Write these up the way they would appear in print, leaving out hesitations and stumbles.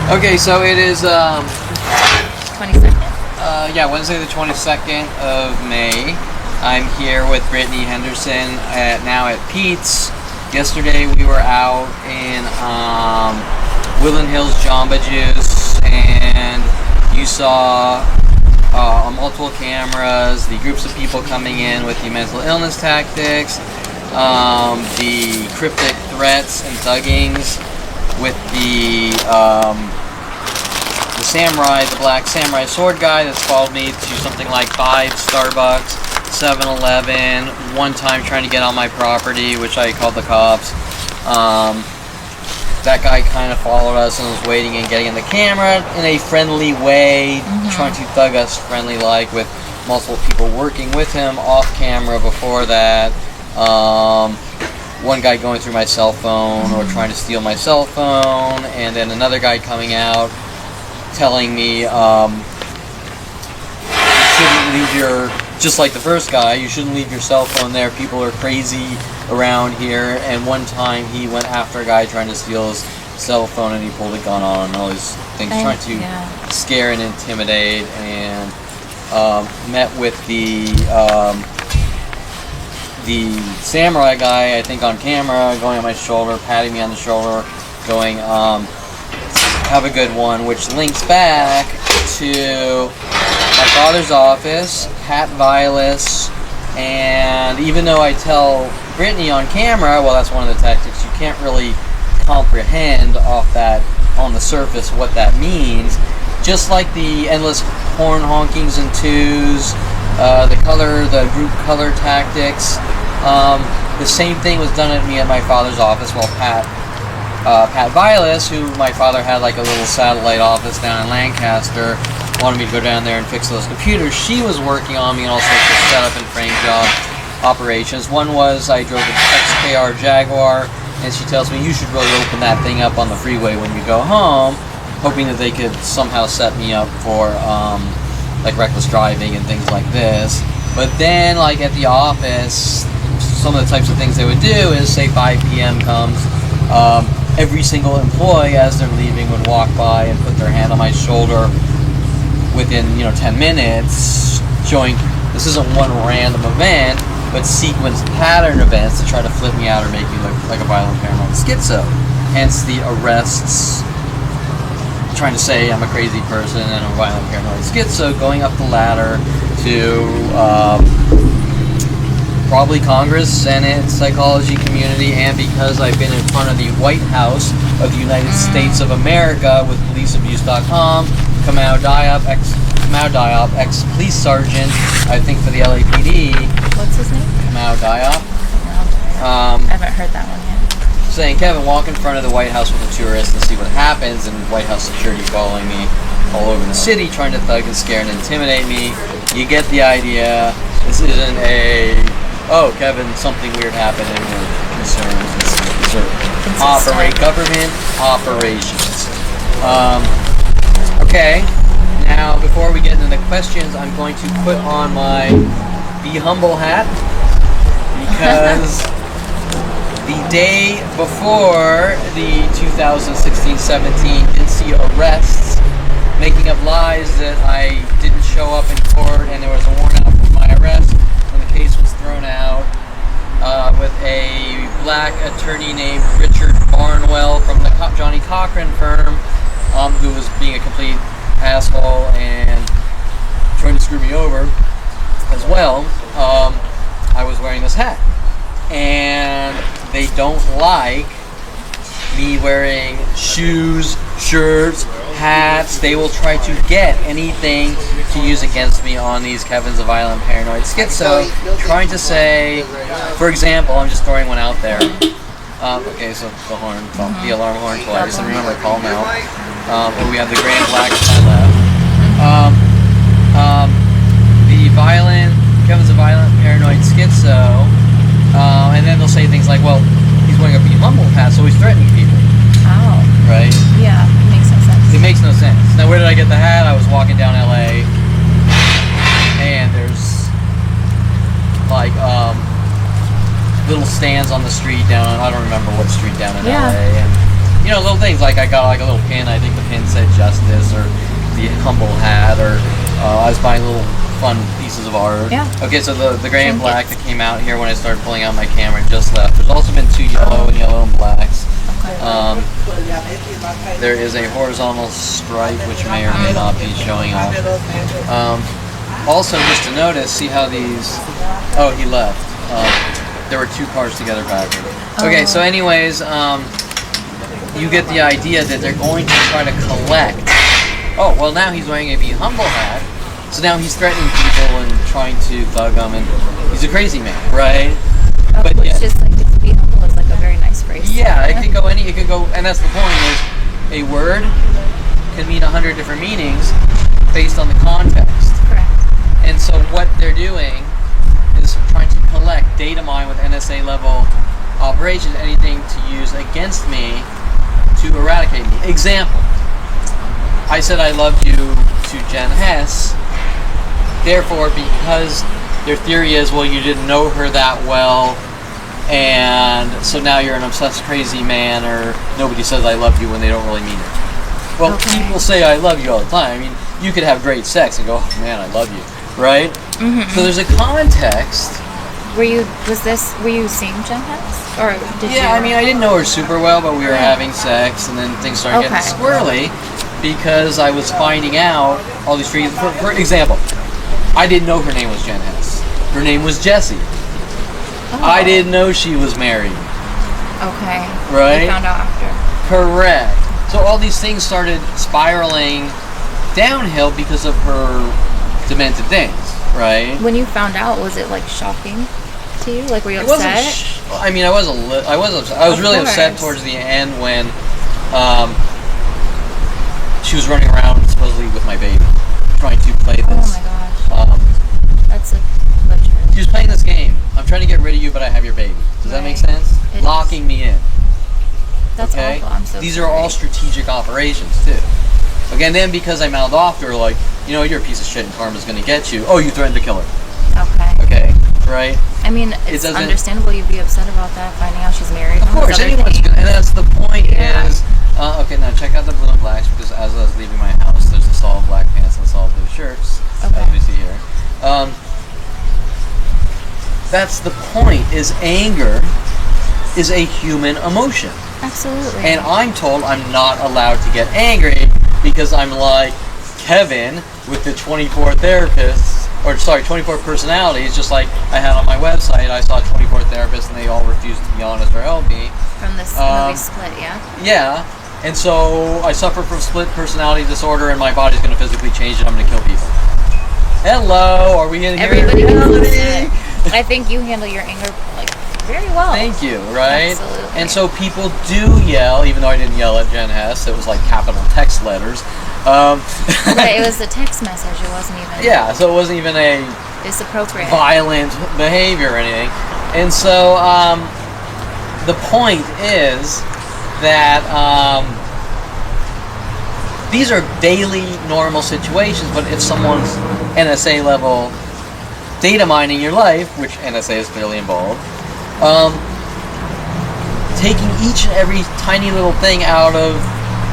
Okay, so it is 22nd? Wednesday the 22nd of May. I'm here with Brittany Henderson now at Peets. Yesterday we were out in Woodland Hills Jamba Juice, and you saw on multiple cameras the groups of people coming in with the mental illness tactics, the cryptic threats and thuggings with the samurai, the black samurai sword guy that's followed me to something like 5 Starbucks, 7-Eleven, one time trying to get on my property, which I called the cops. That guy kind of followed us and was waiting and getting in the camera in a friendly way, trying to thug us friendly-like, with multiple people working with him off camera before that. One guy going through my cell phone or trying to steal my cell phone, and then another guy coming out telling me you shouldn't leave your, just like the first guy, you shouldn't leave your cell phone there, people are crazy around here. And one time he went after a guy trying to steal his cell phone and he pulled a gun on him and all these things, trying to scare and intimidate, and met with the samurai guy, I think on camera, going on my shoulder, patting me on the shoulder, going, have a good one, which links back to my father's office, Pat Vilas. And even though I tell Brittany on camera, well, that's one of the tactics, you can't really comprehend off that, on the surface, what that means. Just like the endless horn honkings and twos, the group color tactics, the same thing was done at me at my father's office. Well, Pat Vilas, who my father had like a little satellite office down in Lancaster, wanted me to go down there and fix those computers. She was working on me in all sorts of setup and frame job operations. One was I drove an XKR Jaguar, and she tells me, you should really open that thing up on the freeway when you go home, hoping that they could somehow set me up for like reckless driving and things like this. But then, like at the office, some of the types of things they would do is, say 5 p.m. comes, every single employee as they're leaving would walk by and put their hand on my shoulder within 10 minutes, showing this isn't one random event, but sequenced pattern events to try to flip me out or make me look like a violent paranoid schizo. Hence the arrests, trying to say I'm a crazy person and a violent paranoid schizo, going up the ladder to probably Congress, Senate, psychology community, and because I've been in front of the White House of the United States of America with policeabuse.com, Kamau Diop, ex-police sergeant, I think for the LAPD. What's his name? Kamau Diop. I haven't heard that one yet. Saying, Kevin, walk in front of the White House with a tourist and see what happens, and White House security following me all over the city, trying to thug and scare and intimidate me. You get the idea. This isn't a, oh, Kevin, something weird happened and we're concerned. These are government operations. Okay, now before we get into the questions, I'm going to put on my Be Humble hat, because the day before the 2016-17 NC arrests, making up lies that I didn't show up in court and there was a warrant out for my arrest, when the case was thrown out, with a black attorney named Richard Barnwell from the Johnny Cochran firm, who was being a complete asshole and trying to screw me over as well. I was wearing this hat, and they don't like me wearing shoes, shirts, hats. They will try to get anything to use against me on these Kevin's a violent paranoid schizo, trying to say, for example, I'm just throwing one out there. Okay, so the horn, the alarm horn twice, and remember, call now. And we have the grand black to my left. Kevin's a violent paranoid schizo, and then they'll say things like, well, he's wearing a Be Humble hat, so he's threatening people. Oh. Right? Yeah, it makes no sense. It makes no sense. Now, where did I get the hat? I was walking down LA, and there's like little stands on the street down, I don't remember what street down in LA, and little things like I got like a little pin. I think the pin said justice, or the humble hat, or I was buying little fun pieces of art. Yeah. Okay, so the gray and black that came out here when I started pulling out my camera just left. There's also been 2 yellow and blacks. Okay. There is a horizontal stripe which may or may not be showing off. Also, just to notice, see how these... Oh, he left. There were 2 cars together backward. Okay, so anyways, you get the idea that they're going to try to collect. Oh, well now he's wearing a Be Humble hat, so now he's threatening people and trying to thug them, and he's a crazy man, right? Oh, but it's just like to Be Humble is like a very nice phrase. Yeah, it could go and that's the point, is a word can mean 100 different meanings based on the context. Correct. And so what they're doing is trying to collect data mine with NSA level operations, anything to use against me to eradicate me. Example, I said I loved you to Jen Hess, therefore because their theory is, well, you didn't know her that well, and so now you're an obsessed crazy man, or nobody says I love you when they don't really mean it. Well, people say I love you all the time. I mean, you could have great sex and go, oh man, I love you, right? Mm-hmm. So there's a context. Were you seeing Jen Hess? Or did you? Yeah, I mean, I didn't know her super well, but we were having sex, and then things started getting squirrely because I was finding out all these trees. For example, I didn't know her name was Jen Hess. Her name was Jessie. Oh. I didn't know she was married. Okay. Right? You found out after. Correct. So all these things started spiraling downhill because of her demented things, right? When you found out, was it like shocking to you? Like, were you upset? I mean, I was upset. I was really upset towards the end when she was running around supposedly with my baby, trying to play this. Oh my gosh. That's a butcher. She was playing this game. I'm trying to get rid of you, but I have your baby. Does that make sense? Locking me in. That's awful. I'm so These are all strategic operations, too. Again, then because I mouthed off to her, like, you're a piece of shit and karma's going to get you. Oh, you threatened to kill her. Okay, right? I mean, it's understandable you'd be upset about that, finding out she's married. Of course, anyone's going to. And that's the point is, okay, now check out the blue and blacks, because as I was leaving my house, there's the solid black pants and the solid blue shirts, as you see here. That's the point, is anger is a human emotion. Absolutely. And I'm told I'm not allowed to get angry because I'm like Kevin with the 24 therapists, 24 personalities, just like I had on my website. I saw 24 therapists and they all refused to be honest or help me. From this movie Split, yeah? Yeah. And so I suffer from split personality disorder and my body's going to physically change and I'm going to kill people. Hello, are we in here? Everybody can. I think you handle your anger like very well. Thank you, right? Absolutely. And so people do yell, even though I didn't yell at Jen Hess. It was like capital text letters. Right, it was a text message. It wasn't even... Yeah, so it wasn't even a... It's appropriate. ...violent behavior or anything. And so the point is that these are daily normal situations, but if someone's NSA level data mining your life, which NSA is clearly involved, taking each and every tiny little thing out of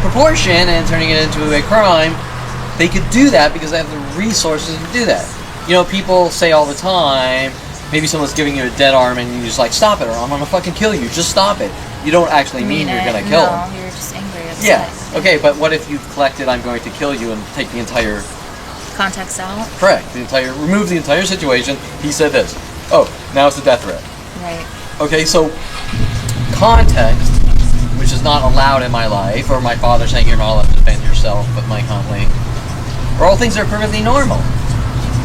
proportion and turning it into a crime, they could do that because they have the resources to do that. People say all the time, maybe someone's giving you a dead arm and you just like, stop it or I'm gonna fucking kill you, just stop it. You don't actually mean you're gonna kill them. No, you're just angry, upset. Yeah, okay, but what if you've collected I'm going to kill you and take the entire... Context out? Correct, remove the entire situation, he said this. Oh, now it's a death threat. Right. Okay, so context, which is not allowed in my life, or my father saying you're not allowed to defend yourself with Mike Huntley, are all things that are perfectly normal.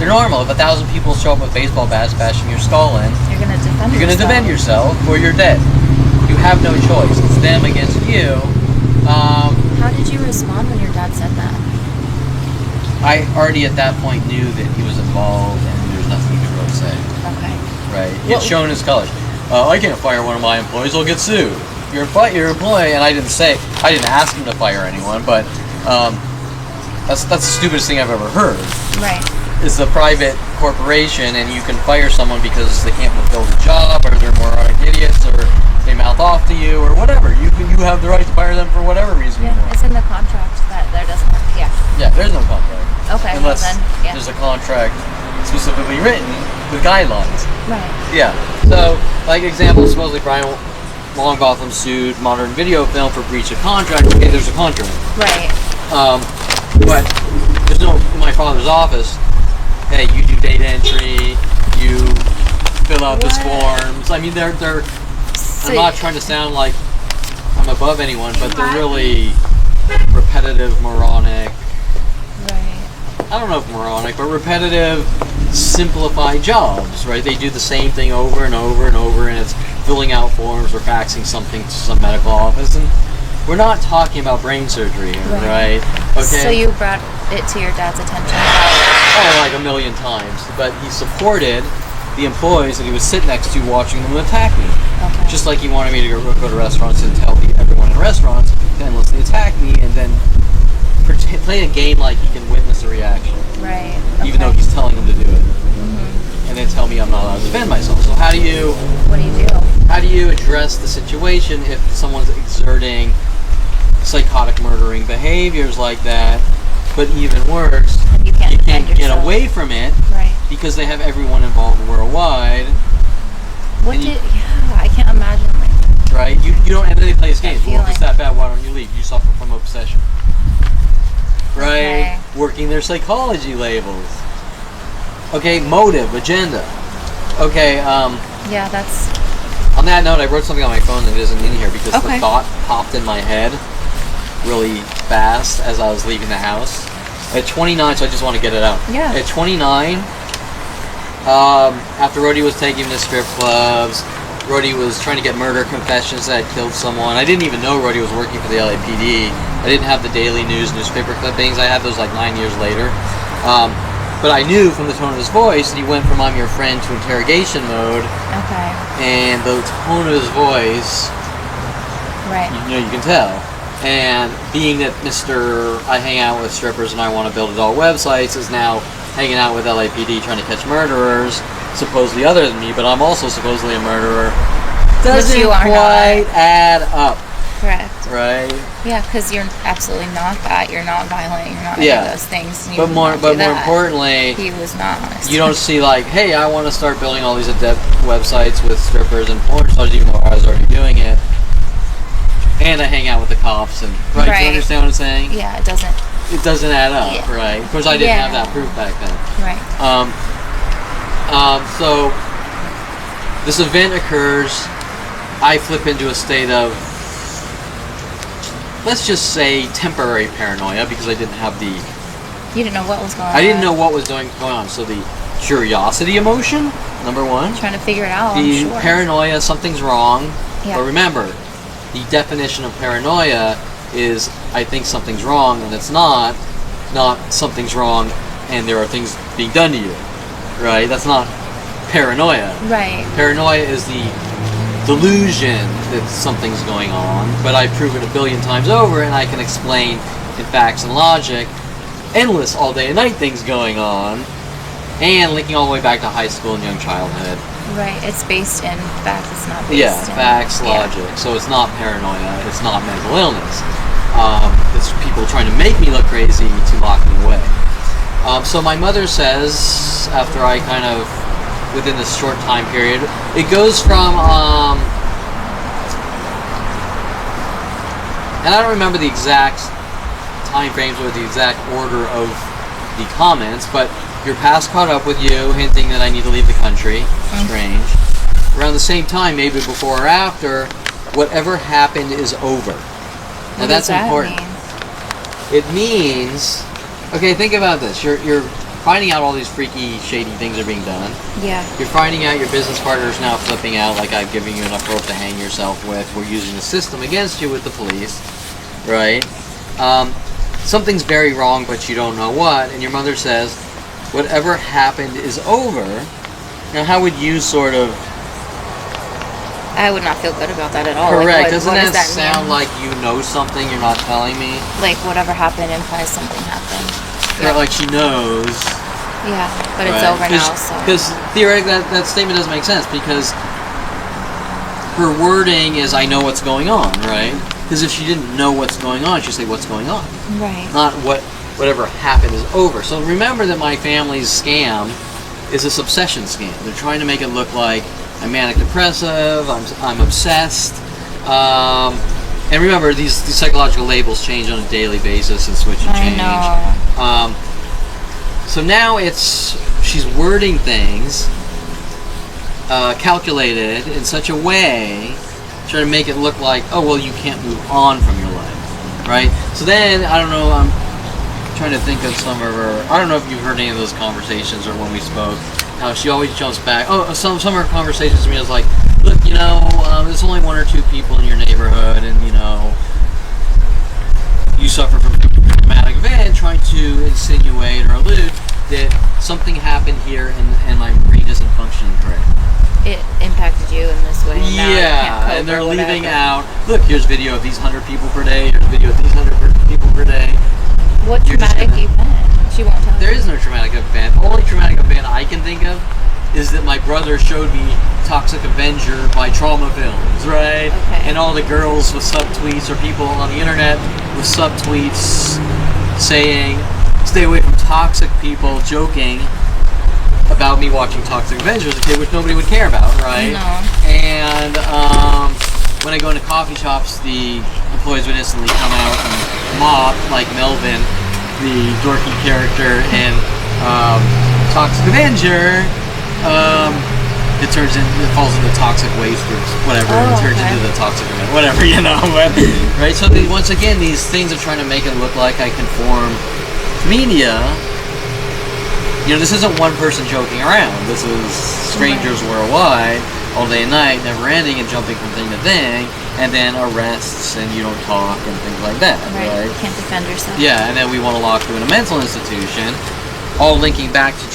They're normal. If 1,000 people show up with baseball bats bashing your skull in, you're going to defend yourself. You're going to defend yourself, or you're dead. You have no choice. It's them against you. How did you respond when your dad said that? I already at that point knew that he was involved, and there's nothing you could really say. Okay. Right. He had shown his colors. I can't fire one of my employees. I'll get sued. Your employee, and I didn't ask him to fire anyone, but that's the stupidest thing I've ever heard. Right. It's a private corporation, and you can fire someone because they can't fulfill the job, or they're moronic idiots, or they mouth off to you or whatever. You have the right to fire them for whatever reason you want. It's in the contract that there doesn't. Yeah. Yeah, there's no contract. Okay. Unless well then, yeah. there's a contract specifically written with guidelines. Right. Yeah. So, like example, supposedly Brian Longbotham sued Modern Video Film for breach of contract. Okay, there's a contract. Right. But there's no, in my father's office, hey, you do data entry, you fill out these forms. I mean, they're I'm not trying to sound like I'm above anyone, but they're really repetitive, moronic. Right. I don't know if moronic, but repetitive, simplified jobs, right? They do the same thing over and over and over, and it's filling out forms or faxing something to some medical office. And we're not talking about brain surgery here, right? Okay. So you brought it to your dad's attention? Like a million times. But he supported the employees that he was sitting next to watching them attack me. Okay. Just like he wanted me to go to restaurants and tell everyone in restaurants to endlessly attack me and then play a game like he can witness a reaction. Right. Even though he's telling them to do it. Mm-hmm. And then tell me I'm not allowed to defend myself. So What do you do? How do you address the situation if someone's exerting psychotic murdering behaviors like that, but even worse, you can't get away from it, right? Because they have everyone involved worldwide. I can't imagine right? You don't, and then they play this game. Well, if it's that bad, why don't you leave? You suffer from obsession. Right? Okay. Working their psychology labels. Okay, motive, agenda. Okay, yeah, that's... On that note, I wrote something on my phone that isn't in here because the thought popped in my head really fast as I was leaving the house. At 29, so I just want to get it out. Yeah. At 29, after Rhodey was taking me to strip clubs, Rhodey was trying to get murder confessions that killed someone. I didn't even know Rhodey was working for the LAPD. I didn't have the daily news newspaper clippings. I had those like 9 years later. But I knew from the tone of his voice that he went from I'm your friend to interrogation mode. Okay. And the tone of his voice, right? You can tell. And being that Mr. I hang out with strippers and I want to build adult websites is now hanging out with LAPD trying to catch murderers, supposedly other than me, but I'm also supposedly a murderer. Doesn't quite add up. Correct. Right? Yeah, because you're absolutely not that. You're not violent. You're not any of those things. But more importantly, he was not honest. You don't see like, hey, I want to start building all these adept websites with strippers and porn stars, even though I was already doing it. And I hang out with the cops and right. Do you understand what I'm saying? Yeah, it doesn't. It doesn't add up, right? Of course, I didn't have that proof back then. Right. So this event occurs. I flip into a state of, let's just say, temporary paranoia because I didn't have the... You didn't know what was going on. I didn't know what was going on. So the curiosity emotion, number one. Trying to figure it out, The paranoia, something's wrong. Yeah. But remember, the definition of paranoia is I think something's wrong and it's not something's wrong and there are things being done to you. Right? That's not paranoia. Right. Paranoia is the delusion that something's going on, but I've proven 1 billion times over and I can explain in facts and logic endless all day and night things going on and linking all the way back to high school and young childhood. Right, it's based in facts, it's not based in... facts, logic. So it's not paranoia, it's not mental illness. It's people trying to make me look crazy to lock me away. So my mother says, after I kind of, within this short time period, it goes from, and I don't remember the exact time frames or the exact order of the comments, but your past caught up with you, hinting that I need to leave the country. Strange. Around the same time, maybe before or after, whatever happened is over. Now that's important. It means, okay, think about this. You're finding out all these freaky, shady things are being done. Yeah. You're finding out your business partner is now flipping out, like I've given you enough rope to hang yourself with. We're using the system against you with the police, right? Something's very wrong, but you don't know what. And your mother says, whatever happened is over. Now, how would you sort of... I would not feel good about that at all. Correct. Like, Doesn't that sound like you know something you're not telling me? Like, whatever happened implies something happened. Or like she knows. Yeah, but it's over now, so... Because theoretically, that statement doesn't make sense, because her wording is, I know what's going on, right? Because if she didn't know what's going on, she'd say, what's going on? Right. Not whatever happened is over. So remember that my family's scam is this obsession scam. They're trying to make it look like I'm manic depressive, I'm obsessed. And remember, these psychological labels change on a daily basis and switch and change. I know. So now she's wording things calculated in such a way, trying to make it look like, oh, well, you can't move on from your life, right? So then, I don't know, I'm trying to think of some of her, I don't know if you've heard any of those conversations or when we spoke, how she always jumps back. Oh, some of her conversations with me is like, look, there's only one or two people in your neighborhood, and, you suffer from a traumatic event, trying to insinuate or allude that something happened here and my brain isn't functioning correctly. It impacted you in this way. And now you can't cope and they're or whatever. leaving out, look, here's video of these 100 people per day, here's video of these 100 people per day. What traumatic event? She won't tell There you. is no traumatic event. The only traumatic event I can think of is that my brother showed me Toxic Avenger by Trauma Films, right? Okay. And all the girls with subtweets or people on the internet with subtweets saying, stay away from toxic people, joking about me watching Toxic Avenger as a kid, which nobody would care about, right? No. And when I go into coffee shops, the employees would instantly come out and mob, like Melvin, the dorky character in Toxic Avenger. It falls into toxic waste or whatever. Oh, it turns okay. into the toxic event, whatever, but, right? So once again, these things are trying to make it look like I conform to media. This isn't one person joking around. This is strangers worldwide, all day and night, never ending, and jumping from thing to thing, and then arrests and you don't talk and things like that, right? You can't defend yourself. Yeah, and then we want to lock you in a mental institution, all linking back to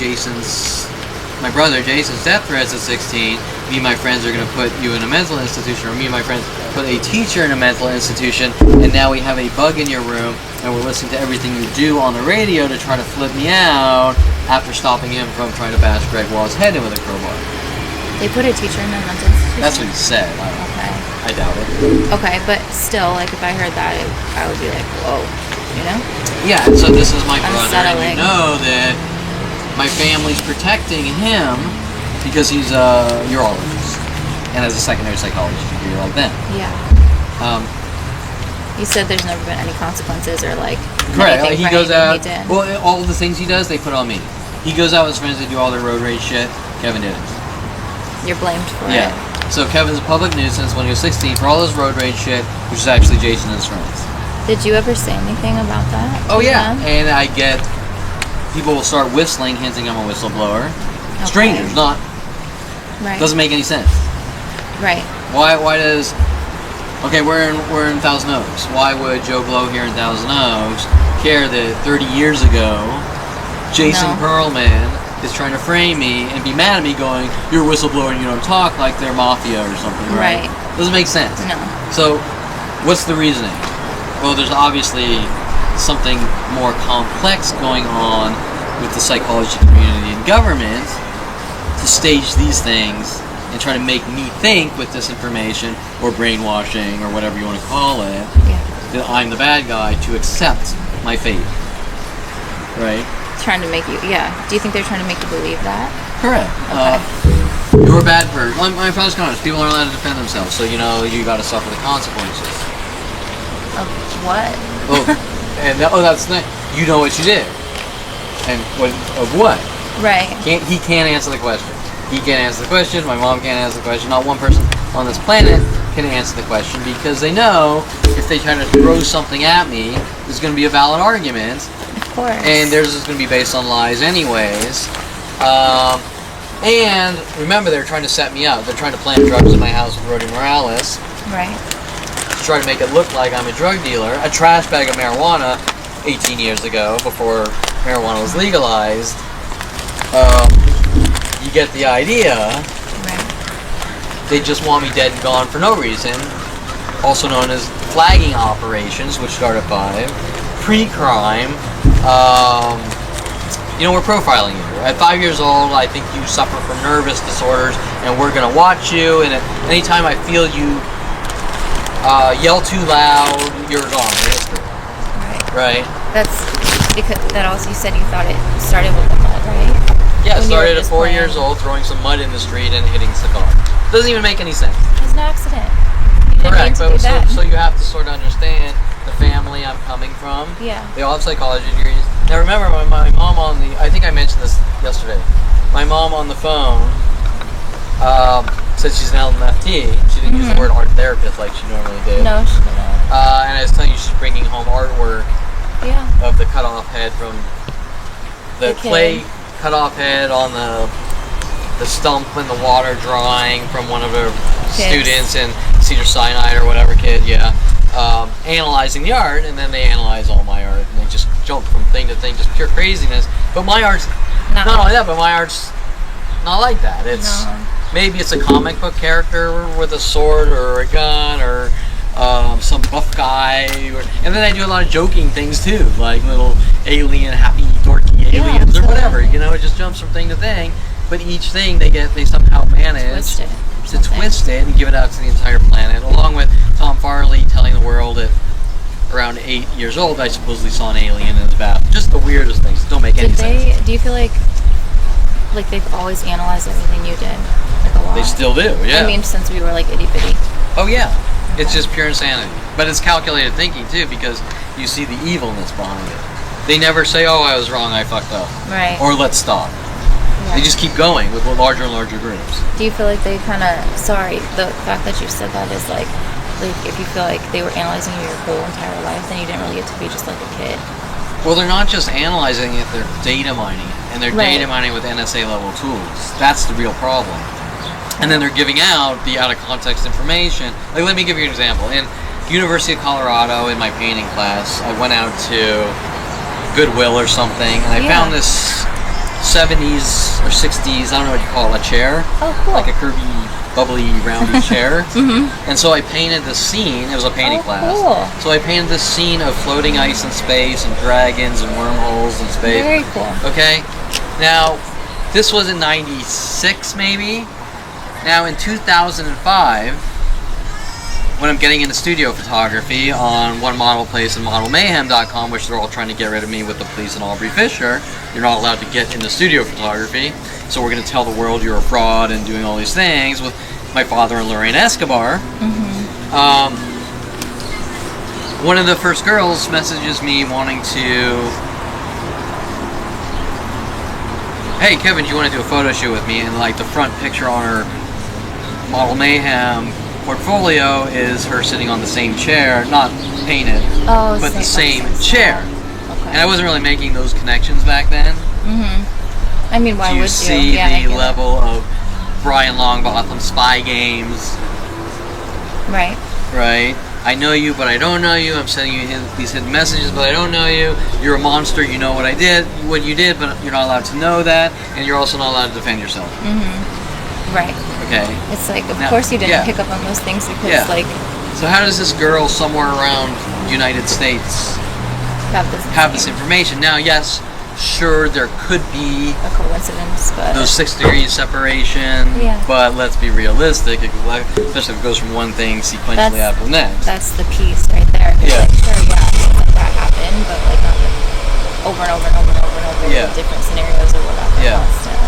my brother Jason's death threats at 16. Me and my friends are going to put you in a mental institution, or me and my friends put a teacher in a mental institution, and now we have a bug in your room, and we're listening to everything you do on the radio to try to flip me out after stopping him from trying to bash Greg Wall's head in with a crowbar. They put a teacher in a mental institution? That's what he said. Okay. I doubt it. Okay, but still, if I heard that, I would be like, whoa, Yeah, and so this is my brother, and Unsettling. you know that my family's protecting him because he's a urologist and has a secondary psychology degree like them. Yeah. You said there's never been any consequences or Correct. anything He for goes anything out. he did. Well, all the things he does, they put on me. He goes out with his friends. They do all their road rage shit. Kevin did it. You're blamed for Yeah. it. So Kevin's a public nuisance when he was 16 for all his road rage shit, which is actually Jason and his friends. Did you ever say anything about that? Oh to yeah, them? and I get people will start whistling, hinting I'm a whistleblower. Okay. Strangers, not Right. doesn't make any sense. Right. Why does? Okay, we're in Thousand Oaks. Why would Joe Blow here in Thousand Oaks care that 30 years ago, Jason No. Perlman is trying to frame me and be mad at me, going, "You're a whistleblower and you don't talk," like they're mafia or something, right? Doesn't make sense. No. So, what's the reasoning? Well, there's obviously something more complex going on with the psychology community and government to stage these things and try to make me think with this information or brainwashing or whatever you want to call it, Yeah. that I'm the bad guy to accept my fate. Right? Trying to make you, yeah. Do you think they're trying to make you believe that? Correct. Okay. You're a bad person. My father's comments, people aren't allowed to defend themselves, so you got to suffer the consequences. Of what? That's nice. You know what you did. And of what? Right. He can't answer the question. He can't answer the question. My mom can't answer the question. Not one person on this planet can answer the question because they know if they try to throw something at me, there's going to be a valid argument. Of course. And theirs is going to be based on lies anyways. And remember, they're trying to set me up. They're trying to plant drugs in my house with Rody Morales. Right. To try to make it look like I'm a drug dealer. A trash bag of marijuana 18 years ago, before marijuana was legalized. You get the idea. Right. They just want me dead and gone for no reason. Also known as flagging operations, which start at 5. Pre-crime. We're profiling you. At 5 years old, I think you suffer from nervous disorders and we're gonna watch you. And anytime I feel you yell too loud, you're gone. You're history. Right. That's because that also you said you thought it started with the mud, right? Yeah, it started at 4 years old, throwing some mud in the street and hitting the car. Doesn't even make any sense. It was an accident. You didn't Correct, mean to do that. so you have to sort of understand the family I'm coming from. Yeah. They all have psychology degrees. Now remember, my mom I think I mentioned this yesterday. My mom on the phone said she's an LMFT. She didn't use the word art therapist like she normally did. No, she didn't. And I was telling you she's bringing home artwork of the cut-off head from the clay cut-off head on the stump in the water drawing from one of her students in Cedar Sinai or whatever kid, analyzing the art, and then they analyze all my art, and they just jump from thing to thing, just pure craziness. But my art's not only that, but my art's not like that. It's maybe it's a comic book character with a sword or a gun or some buff guy, and then I do a lot of joking things too, like little alien, happy, dorky aliens or whatever. You know, it just jumps from thing to thing. But each thing they somehow manage to twist it and give it out to the entire planet, along with Tom Farley telling the world that around 8 years old I supposedly saw an alien in his bath. Just the weirdest things. Don't make any sense. Do you feel like they've always analyzed everything you did? Like a lot? They still do, yeah. I mean, since we were like itty bitty. Oh yeah. It's just pure insanity. But it's calculated thinking too, because you see the evilness behind it. They never say, oh, I was wrong, I fucked up. Right. Or let's stop. They just keep going with larger and larger groups. Do you feel like they kind of, the fact that you said that is like if you feel like they were analyzing you your whole entire life, then you didn't really get to be just like a kid. Well, they're not just analyzing it, they're data mining. And they're data mining with NSA level tools. That's the real problem. And then they're giving out the out of context information. Like, let me give you an example. In University of Colorado, in my painting class, I went out to Goodwill or something, and I found this 70s or 60s, I don't know what you call it, a chair. Oh, cool. Like a curvy, bubbly, roundy chair. And so I painted this scene. It was a painting class. Cool. So I painted this scene of floating ice in space and dragons and wormholes in space. Very cool. Okay. Now, this was in 96 maybe. Now in 2005, when I'm getting into studio photography on One Model Place and ModelMayhem.com, which they're all trying to get rid of me with the police and Aubrey Fisher, you're not allowed to get into studio photography, so we're going to tell the world you're a fraud and doing all these things with my father and Lorraine Escobar. One of the first girls messages me wanting to, hey Kevin, do you want to do a photo shoot with me? And like the front picture on her Model Mayhem portfolio is her sitting on the same chair, not painted, but the same chair. Okay. And I wasn't really making those connections back then. I mean, why would you? You see the level of Brian Longbottom spy games. Right. Right. I know you, but I don't know you. I'm sending you these hidden messages, but I don't know you. You're a monster. You know what you did, but you're not allowed to know that, and you're also not allowed to defend yourself. Right. Okay. It's like, of course you didn't pick up on those things because, like... So how does this girl somewhere around the United States have this information? Now, yes, sure, there could be... a coincidence, but... those 6 degrees separation, but let's be realistic, especially if it goes from one thing sequentially out to the next. That's the piece right there. Yeah. Like, sure, something like that happened, but like not over and over and over and over and over with different scenarios or whatever. Constantly.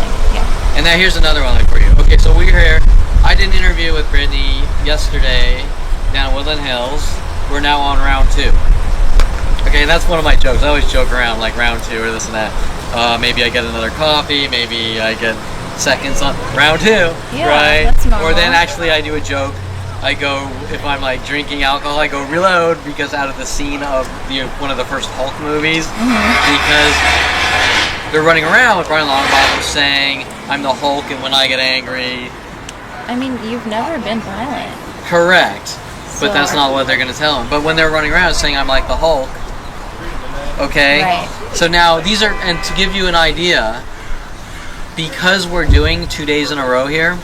And now here's another one for you. Okay, so we're here. I did an interview with Brittany yesterday down at Woodland Hills. We're now on round 2. Okay, that's one of my jokes. I always joke around like round 2 or this and that. Maybe I get another coffee. Maybe I get seconds on round 2. Right? That's normal. Or then actually I do a joke. I go, if I'm like drinking alcohol, I go reload because out of the scene of one of the first Hulk movies, because they're running around with Brian Longbottom saying, I'm the Hulk and when I get angry. I mean, you've never been violent. Correct. But that's not what they're going to tell him. But when they're running around saying, I'm like the Hulk. Okay? Right. So now these are, and to give you an idea, because we're doing 2 days in a row here,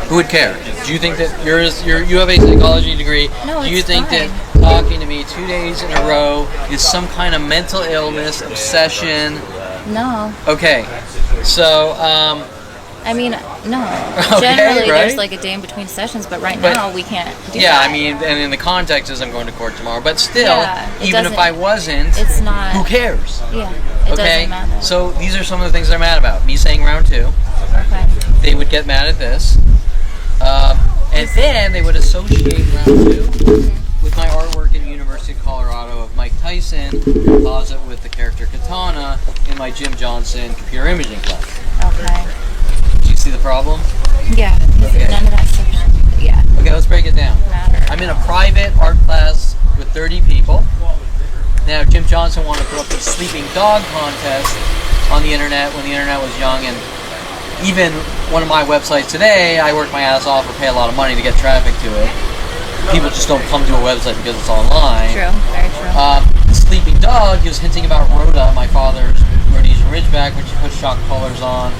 who would care? Do you think that you have a psychology degree? No, do you think that talking to me 2 days in a row is some kind of mental illness, obsession? No. Okay. So, I mean, no. Okay, Generally, right? there's like a day in between sessions, but now we can't do yeah, that. I mean, and in the context is I'm going to court tomorrow. But still, Yeah, it even if doesn't- I wasn't, it's not. who cares? Yeah, it Okay, doesn't matter. so these are some of the things they're mad about. Me saying round 2. Okay. They would get mad at this. And then they would associate round 2 with my artwork in University of Colorado of Mike Tyson, composite with the character Katana in my Jim Johnson computer imaging class. Okay. Do you see the problem? Yeah. Okay. None of that stuff. Yeah. Okay, let's break it down. Matter. I'm in a private art class with 30 people. Now, Jim Johnson wanted to put up the sleeping dog contest on the internet when the internet was young, and even one of my websites today, I work my ass off or pay a lot of money to get traffic to it. People just don't come to a website because it's online. True. Very true. Sleeping Dog, he was hinting about Rhoda, my father's Rhodesian Ridgeback, which he put shock collars on,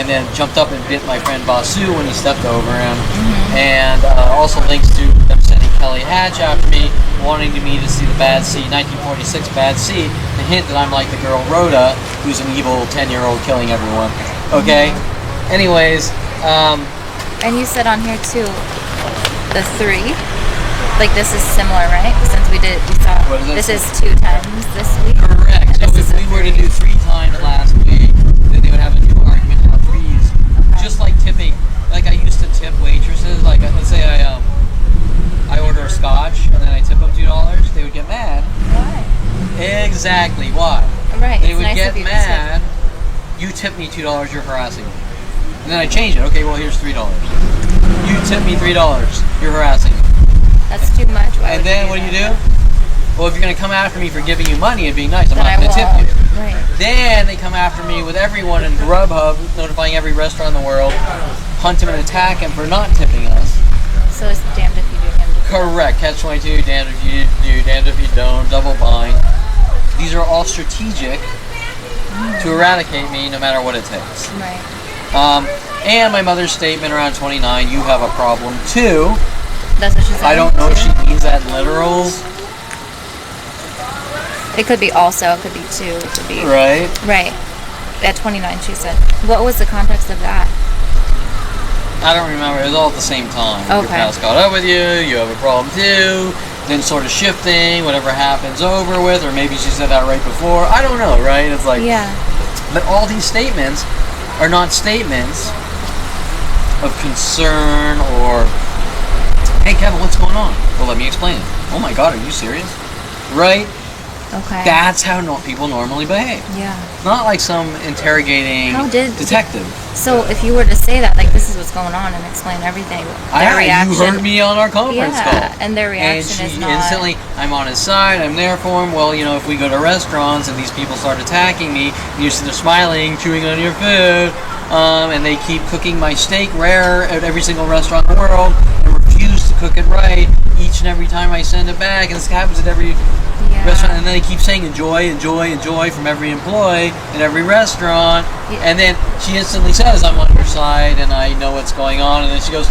and then jumped up and bit my friend Basu when he stepped over him. And also links to them sending Kelly Hatch after me, wanting me to see the Bad Seed, 1946 Bad Seed, the hint that I'm like the girl Rhoda, who's an evil 10-year-old killing everyone. Okay? Anyways, And you said on here too, the 3. Like this is similar, right? Since we saw. What is this this? is 2 times this week. correct. And So this is if a we were to 3. do 3 times last week, then they would have a new argument about 3s. Just like tipping. Like I used to tip waitresses. Like let's say I order a scotch and then I tip them $2, they would get mad. Why? Exactly. Why? Right. They it's would nice get of you to mad. You tip me $2, you're harassing me. And then I change it. Okay, well here's $3. You tip me $3, you're harassing me. That's too much. Why And would then you what do you that? do? Well, if you're gonna come after me for giving you money and being nice, I'm Then not I gonna tip won't. you. Right. Then they come after me with everyone in Grubhub, notifying every restaurant in the world, hunt him and attack him for not tipping us. So it's damned if you do, damned if you don't. Correct. Catch 22, damned if you do, damned if you don't, double bind. These are all strategic to eradicate me no matter what it takes. Right. And my mother's statement around 29, you have a problem too. That's what she said. I don't know if too? she means that literal, It could be also. It could be 2. It could be. right? Right. At 29, she said. What was the context of that? I don't remember. It was all at the same time. Your Okay. past caught up with you. You have a problem too. Then sort of shifting. Whatever happens over with, or maybe she said that right before. I don't know. Right? It's like. Yeah. But all these statements are not statements of concern or, hey Kevin, what's going on? Well, let me explain it. Oh my God, are you serious? Right? Okay. That's how people normally behave. Yeah. Not like some interrogating How did- detective. So if you were to say that, like this is what's going on, and explain everything, their reaction. You heard me on our conference Yeah, call. and their reaction and she is not. instantly, I'm on his side, I'm there for him. Well, if we go to restaurants and these people start attacking me, and you're sitting there smiling, chewing on your food, and they keep cooking my steak rare at every single restaurant in the world, and refuse to cook it right each and every time I send it back, and this happens at every restaurant, and then they keep saying enjoy, enjoy, enjoy from every employee in every restaurant, Yeah. and then she instantly says, I'm on your side and I know what's going on, and then she goes,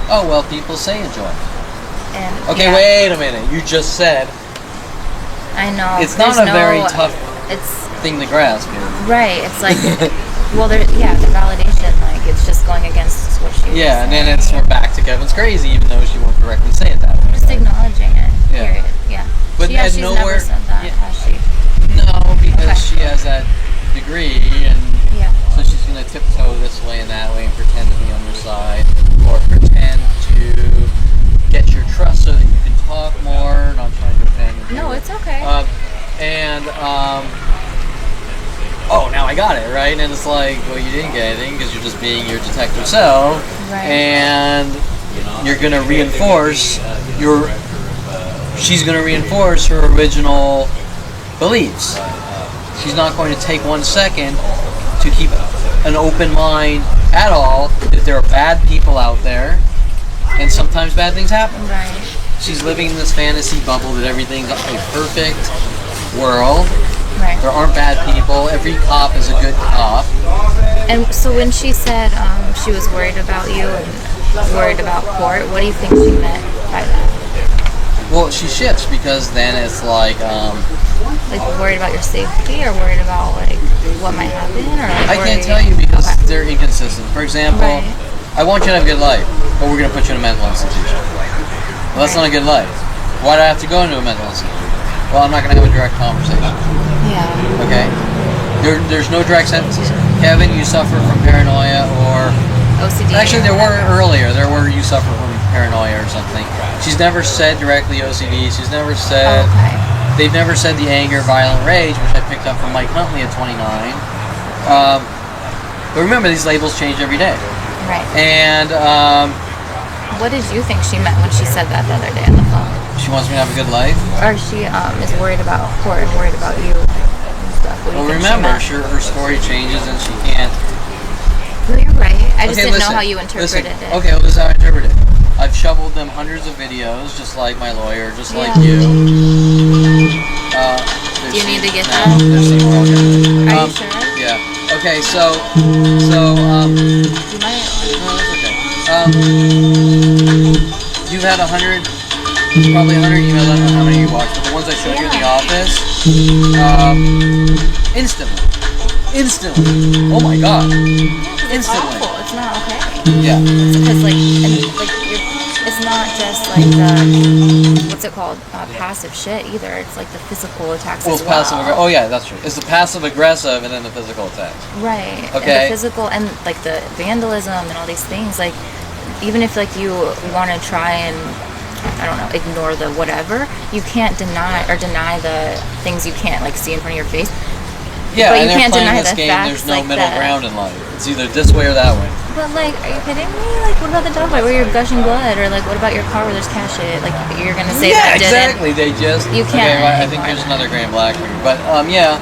oh, well, people say enjoy. And, Okay, yeah, wait a minute, you just said I know. it's not there's a very no- tough It's thing to grasp here. right. It's like, well, the validation, like it's just going against what she. Yeah, was and then saying. it's we're back to Kevin's crazy, even though she won't directly say it that way. Just acknowledging it. Yeah. Period. Yeah. But she's at nowhere- never said that, yeah. has she? No, because Okay. she has that degree, and Yeah. so she's going to tiptoe this way and that way and pretend to be on your side, or pretend to get your trust so that you can talk more. Not trying to offend you. No, it's okay. Oh, now I got it, right? And it's like, well, you didn't get anything because you're just being your detective self, Right. and you're going to reinforce she's going to reinforce her original beliefs. She's not going to take 1 second to keep an open mind at all, that there are bad people out there, and sometimes bad things happen. Right. She's living in this fantasy bubble that everything's a perfect world. Right. There aren't bad people. Every cop is a good cop. And so when she said she was worried about you and worried about court, what do you think she meant by that? Well, she shifts because then it's like Like worried about your safety, or worried about like what might happen, or like I can't worried- tell you because Okay. they're inconsistent. For example, Right. I want you to have a good life, but we're going to put you in a mental institution. Well, that's not a good life. Why do I have to go into a mental institution? Well, I'm not going to have a direct conversation. Yeah. Okay? There's no direct sentences. Kevin, you suffer from paranoia or... OCD. Actually, or there were whatever. earlier. There were you suffer from paranoia or something. She's never said directly OCD. She's never said... Oh, okay. They've never said the anger, violent rage, which I picked up from Mike Huntley at 29. But remember, these labels change every day. Right. And What did you think she meant when she said that the other day on the phone? she wants me to have a good life. Or she is worried about Court and worried about you and stuff. What do Well, you think remember, she meant? her story changes and she can't. No, you're right. I just Okay, didn't listen, know how you interpreted listen. it. Okay, well, this is how I interpret it. I've shoveled them hundreds of videos, just like my lawyer, just like Yeah. you. Do you need to get no, that? There's some more. Okay. Are you sure? Yeah. Okay, so, You might. no, that's okay. You've had probably 100 emails. I don't know how many you watched, but the ones I showed you in the Yeah. office, instantly. Oh my God. It's Instantly. awful. It's not okay. Yeah. It's because it's not just like the what's it called passive shit either. It's like the physical attacks Well, as it's well. passive aggressive. Oh yeah, that's true. It's the passive aggressive and then the physical attacks. Right. Okay. And the physical and like the vandalism and all these things. Like even if like you want to try and I don't know ignore the whatever, you can't deny the things you can't like see in front of your face. Yeah, But and you they're can't playing deny this the game. facts There's no like middle that. ground in life. It's either this way or that way. But like, are you kidding me? Like, what about the dog fight where you're gushing blood, or like, what about your car where there's cash in it? Like, you're gonna say Yeah, that didn't? exactly. They just You Okay, can't right, I think ignore there's that. another Grand Black for you, but yeah.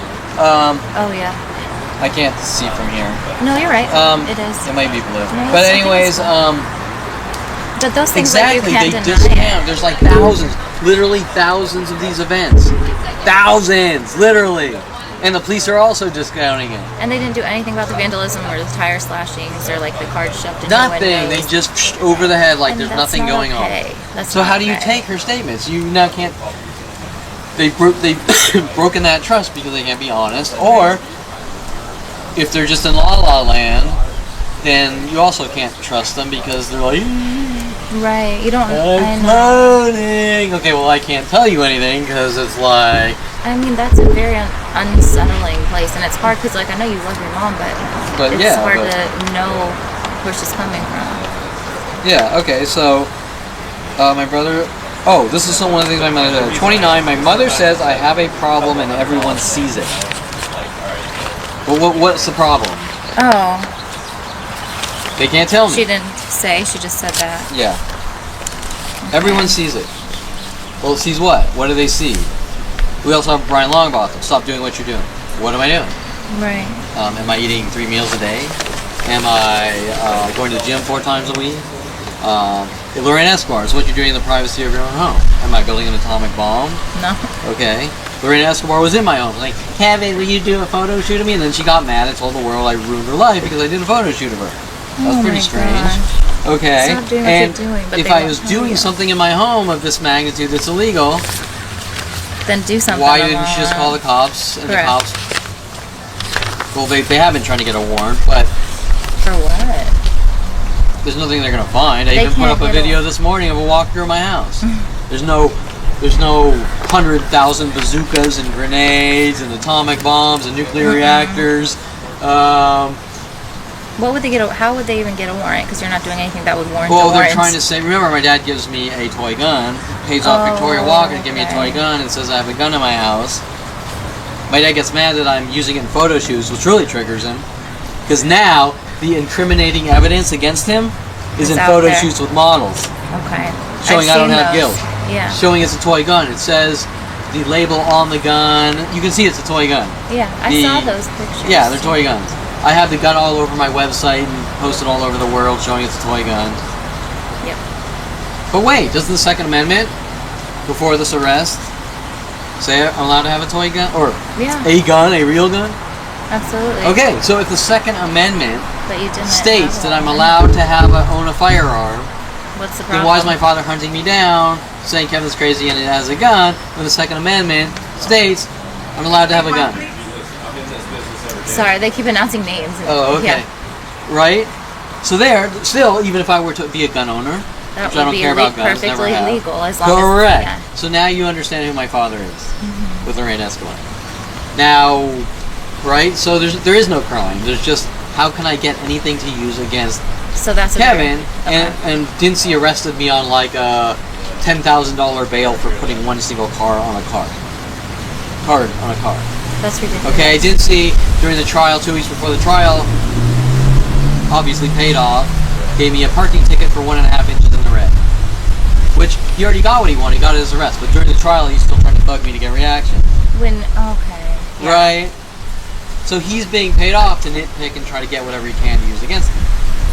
Oh yeah. I can't see from here. No, you're right. It is. It might be blue. No, But I think anyways, it's But those things exactly. like They you can't deny discount. it. There's like thousands, literally thousands of these events. Thousands, literally. And the police are also discounting it. And they didn't do anything about the vandalism or the tire slashings or like the cards shoved in Nothing. the They windows. just over the head like And there's that's nothing not going okay. on. That's So not how do you okay. take her statements? You now can't. They've broken that trust because they can't be honest. Or if they're just in la la land, then you also can't trust them because they're like, Right. You don't. I I'm know. cloning. Okay, well I can't tell you anything because it's like. I mean, that's a very unsettling place, and it's hard because, like, I know you love your mom, but it's yeah, hard but- to know where she's coming from. Yeah, okay, so my brother. Oh, this is one of the things my mother said. 29, my mother says I have a problem and everyone sees it. Well, what's the problem? Oh, They can't tell me. she didn't say. She just said that. Yeah. Everyone sees it. Well, sees what? What do they see? We also have Brian Longbotham. Stop doing what you're doing. What am I doing? Right. Am I eating 3 meals a day? Am I going to the gym 4 times a week? Lorraine Escobar is what you're doing in the privacy of your own home. Am I building an atomic bomb? No. Okay. Lorraine Escobar was in my home. Like, Kevin, will you do a photo shoot of me? And then she got mad and told the world I ruined her life because I did a photo shoot of her. That was Oh pretty my strange. gosh. Okay. Stop doing what and you're doing, but if they I won't was tell doing you. something in my home of this magnitude that's illegal, Then do something. why didn't she just call the cops? And Correct. the cops. Well, they have been trying to get a warrant, but For what? there's nothing they're gonna find. I They even put can't up a get video this morning of a walk through my house. There's no 100,000 bazookas and grenades and atomic bombs and nuclear reactors. What would they get? How would they even get a warrant? Because you're not doing anything that would warrant Well, a they're warrant. trying to say. Remember, my dad gives me a toy gun, pays off Victoria Walker to give me a toy okay. gun, and says I have a gun in my house. My dad gets mad that I'm using it in photo shoots, which really triggers him, because now the incriminating evidence against him is It's in out photo there. shoots with models, Okay. showing I've I don't seen have those. guilt, Yeah. showing it's a toy gun. It says the label on the gun. You can see it's a toy gun. Yeah. I The- saw those pictures. Yeah, they're toy guns. I have the gun all over my website and posted all over the world showing it's a toy gun. Yep. But wait, doesn't the Second Amendment, before this arrest, say I'm allowed to have a toy gun? Or Yeah. a gun, a real gun? Absolutely. Okay, so if the Second Amendment But you didn't. states have that I'm one. allowed to own a firearm, What's the Then problem? why is my father hunting me down, saying Kevin's crazy and it has a gun, when the Second Amendment states I'm allowed to have a gun? Sorry, they keep announcing names. Oh, okay. Yeah. Right? So still, even if I were to be a gun owner, That which I would don't be care about guns, never perfectly have. legal as long Correct. as... Yeah. So now you understand who my father is, with Lorraine Escalante. Now, right? So there is no crime. There's just, how can I get anything to use against So that's Kevin, okay. and Dincy arrested me on like a $10,000 bail for putting one single card on a car. That's ridiculous. Okay, Dincy, during the trial, 2 weeks before the trial, obviously paid off, gave me a parking ticket for 1.5 inches in the red. Which, he already got what he wanted, he got his arrest, but during the trial he's still trying to bug me to get reaction. Okay. Yeah. Right? So he's being paid off to nitpick and try to get whatever he can to use against me,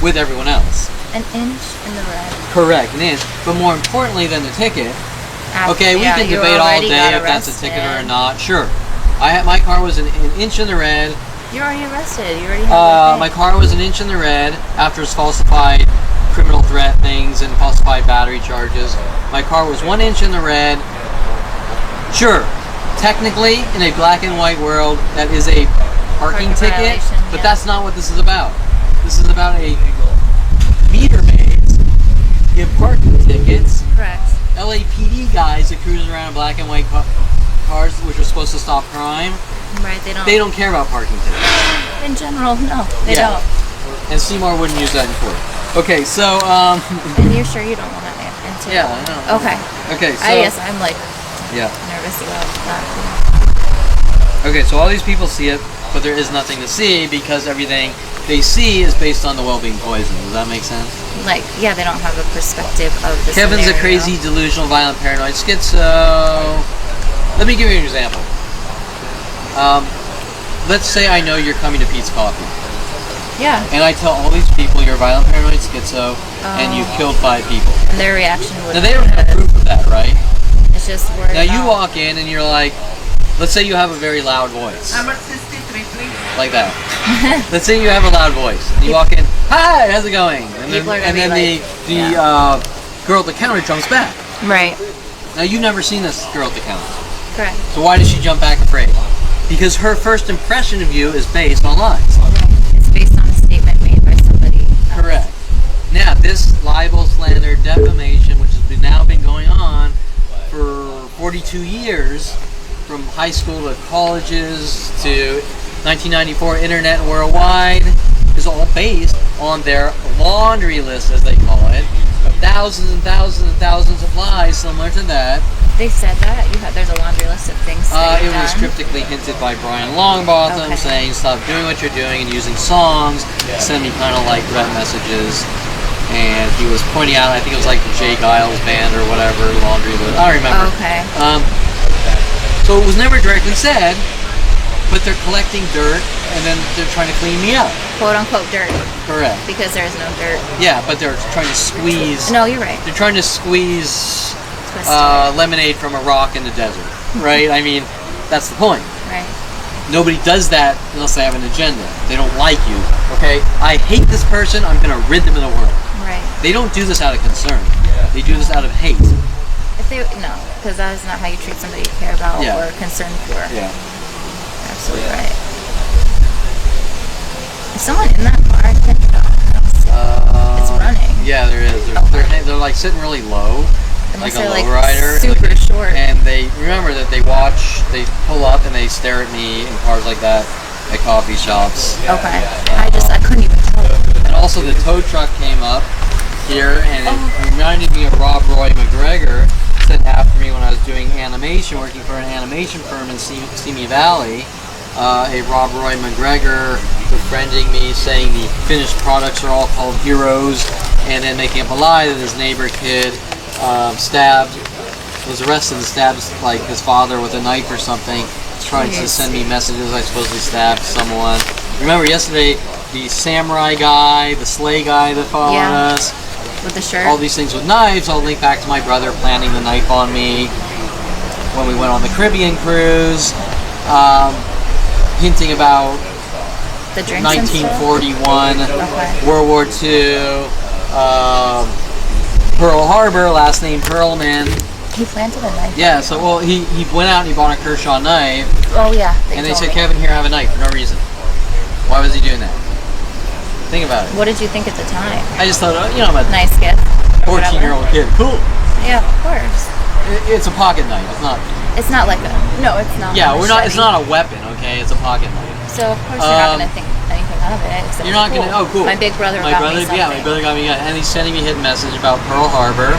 with everyone else. An inch in the red. Correct, an inch. But more importantly than the ticket, okay, we Yeah, can you debate all already day got if that's a ticket or arrested. not. Sure. My car was an inch in the red. You're already arrested. You already have My car was an inch in the red after his falsified criminal threat things and falsified battery charges. My car was 1 inch in the red. Sure, technically, in a black and white world, that is a parking ticket, violation, but yeah. that's not what this is about. This is about a meter maids give parking tickets. Correct. LAPD guys that cruise around in black and white cars, which are supposed to stop crime, Right, they don't care about parking tickets. In general, no, they Yeah. don't. And Seymour wouldn't use that in court. Okay, so And you're sure you don't want to enter? yeah, I know. Okay. Okay, so I guess I'm like yeah. nervous about that. Okay, so all these people see it, but there is nothing to see because everything they see is based on the well-being poison. Does that make sense? Like, yeah, they don't have a perspective of the Kevin's a scenario. crazy, delusional, violent, paranoid schizo. Let me give you an example. Let's say I know you're coming to Peets Coffee, Yeah, and I tell all these people you're a violent, paranoid, schizo, and you've killed 5 people. and their reaction would Now they don't have proof of that, right? It's just word Now of you mouth. walk in and you're like, let's say you have a very loud voice. Number 63, please. Like that. Let's say you have a loud voice. And you walk in, hi, how's it going? And People are gonna then be the like, girl at the counter jumps back. Right, Now you've never seen this girl at the counter. correct. So why does she jump back afraid? Because her first impression of you is based on lies. It's based on a statement made by somebody else. Correct. Now this libel, slander, defamation, which has now been going on for 42 years, from high school to colleges to 1994 internet and worldwide, is all based on their laundry list, as they call it, of thousands and thousands and thousands of lies similar to that. They said that there's a laundry list of things. It was cryptically hinted by Brian Longbottom, Okay. saying stop doing what you're doing and using songs, send me kind of like threat messages. And he was pointing out, I think it was like the Jay Giles band or whatever, laundry list. I don't remember. Okay. So it was never directly said, but they're collecting dirt and then they're trying to clean me up. Quote unquote dirt, Correct. because there's no dirt. Yeah, but they're trying to squeeze. No, you're right. They're trying to squeeze Twisted. lemonade from a rock in the desert, right? I mean, that's the point. Right. Nobody does that unless they have an agenda. They don't like you, okay? I hate this person, I'm gonna rid them of the world. Right. They don't do this out of concern. They do this out of hate. If they no, because that is not how you treat somebody you care about Yeah. or concerned for. Yeah. Absolutely right. Is someone in that car? I think so. I don't see it. It's running. Yeah, there is. They're like sitting really low, like Unless a they're like lowrider. super like, short. And they remember that they pull up and they stare at me in cars like that at coffee shops. Okay. I couldn't even tell. And also the tow truck came up here and it reminded me of Rob Roy McGregor. Sent after me when I was doing animation, working for an animation firm in Simi Valley. A Rob Roy McGregor befriending me, saying the finished products are all called Heroes, and then making up a lie that his neighbor kid was arrested and stabbed like his father with a knife or something, trying to send me messages I supposedly stabbed someone. Remember yesterday, the samurai guy, the sleigh guy that followed us, With the shirt. all these things with knives, all linked back to my brother planting the knife on me when we went on the Caribbean cruise, hinting about the drinks and stuff? 1941, Okay. World War II, Harbor, last name Perlman. He planted a knife. Yeah, so well, he went out and he bought a Kershaw knife. Oh yeah. And they said, Kevin, here, have a knife for no reason. Why was he doing that? Think about it. What did you think at the time? I just thought, you know, I'm a Nice gift. 14-year-old kid. Cool. Yeah, of course. It's a pocket knife. It's not. It's not like a. No, it's not. Yeah, we're not. It's not a weapon. Okay, it's a pocket knife. So of course you're not gonna think anything of it. Except You're not gonna. Oh, cool. My big brother got me something. Yeah, my brother got me. And he's sending me a hidden message about Pearl Harbor,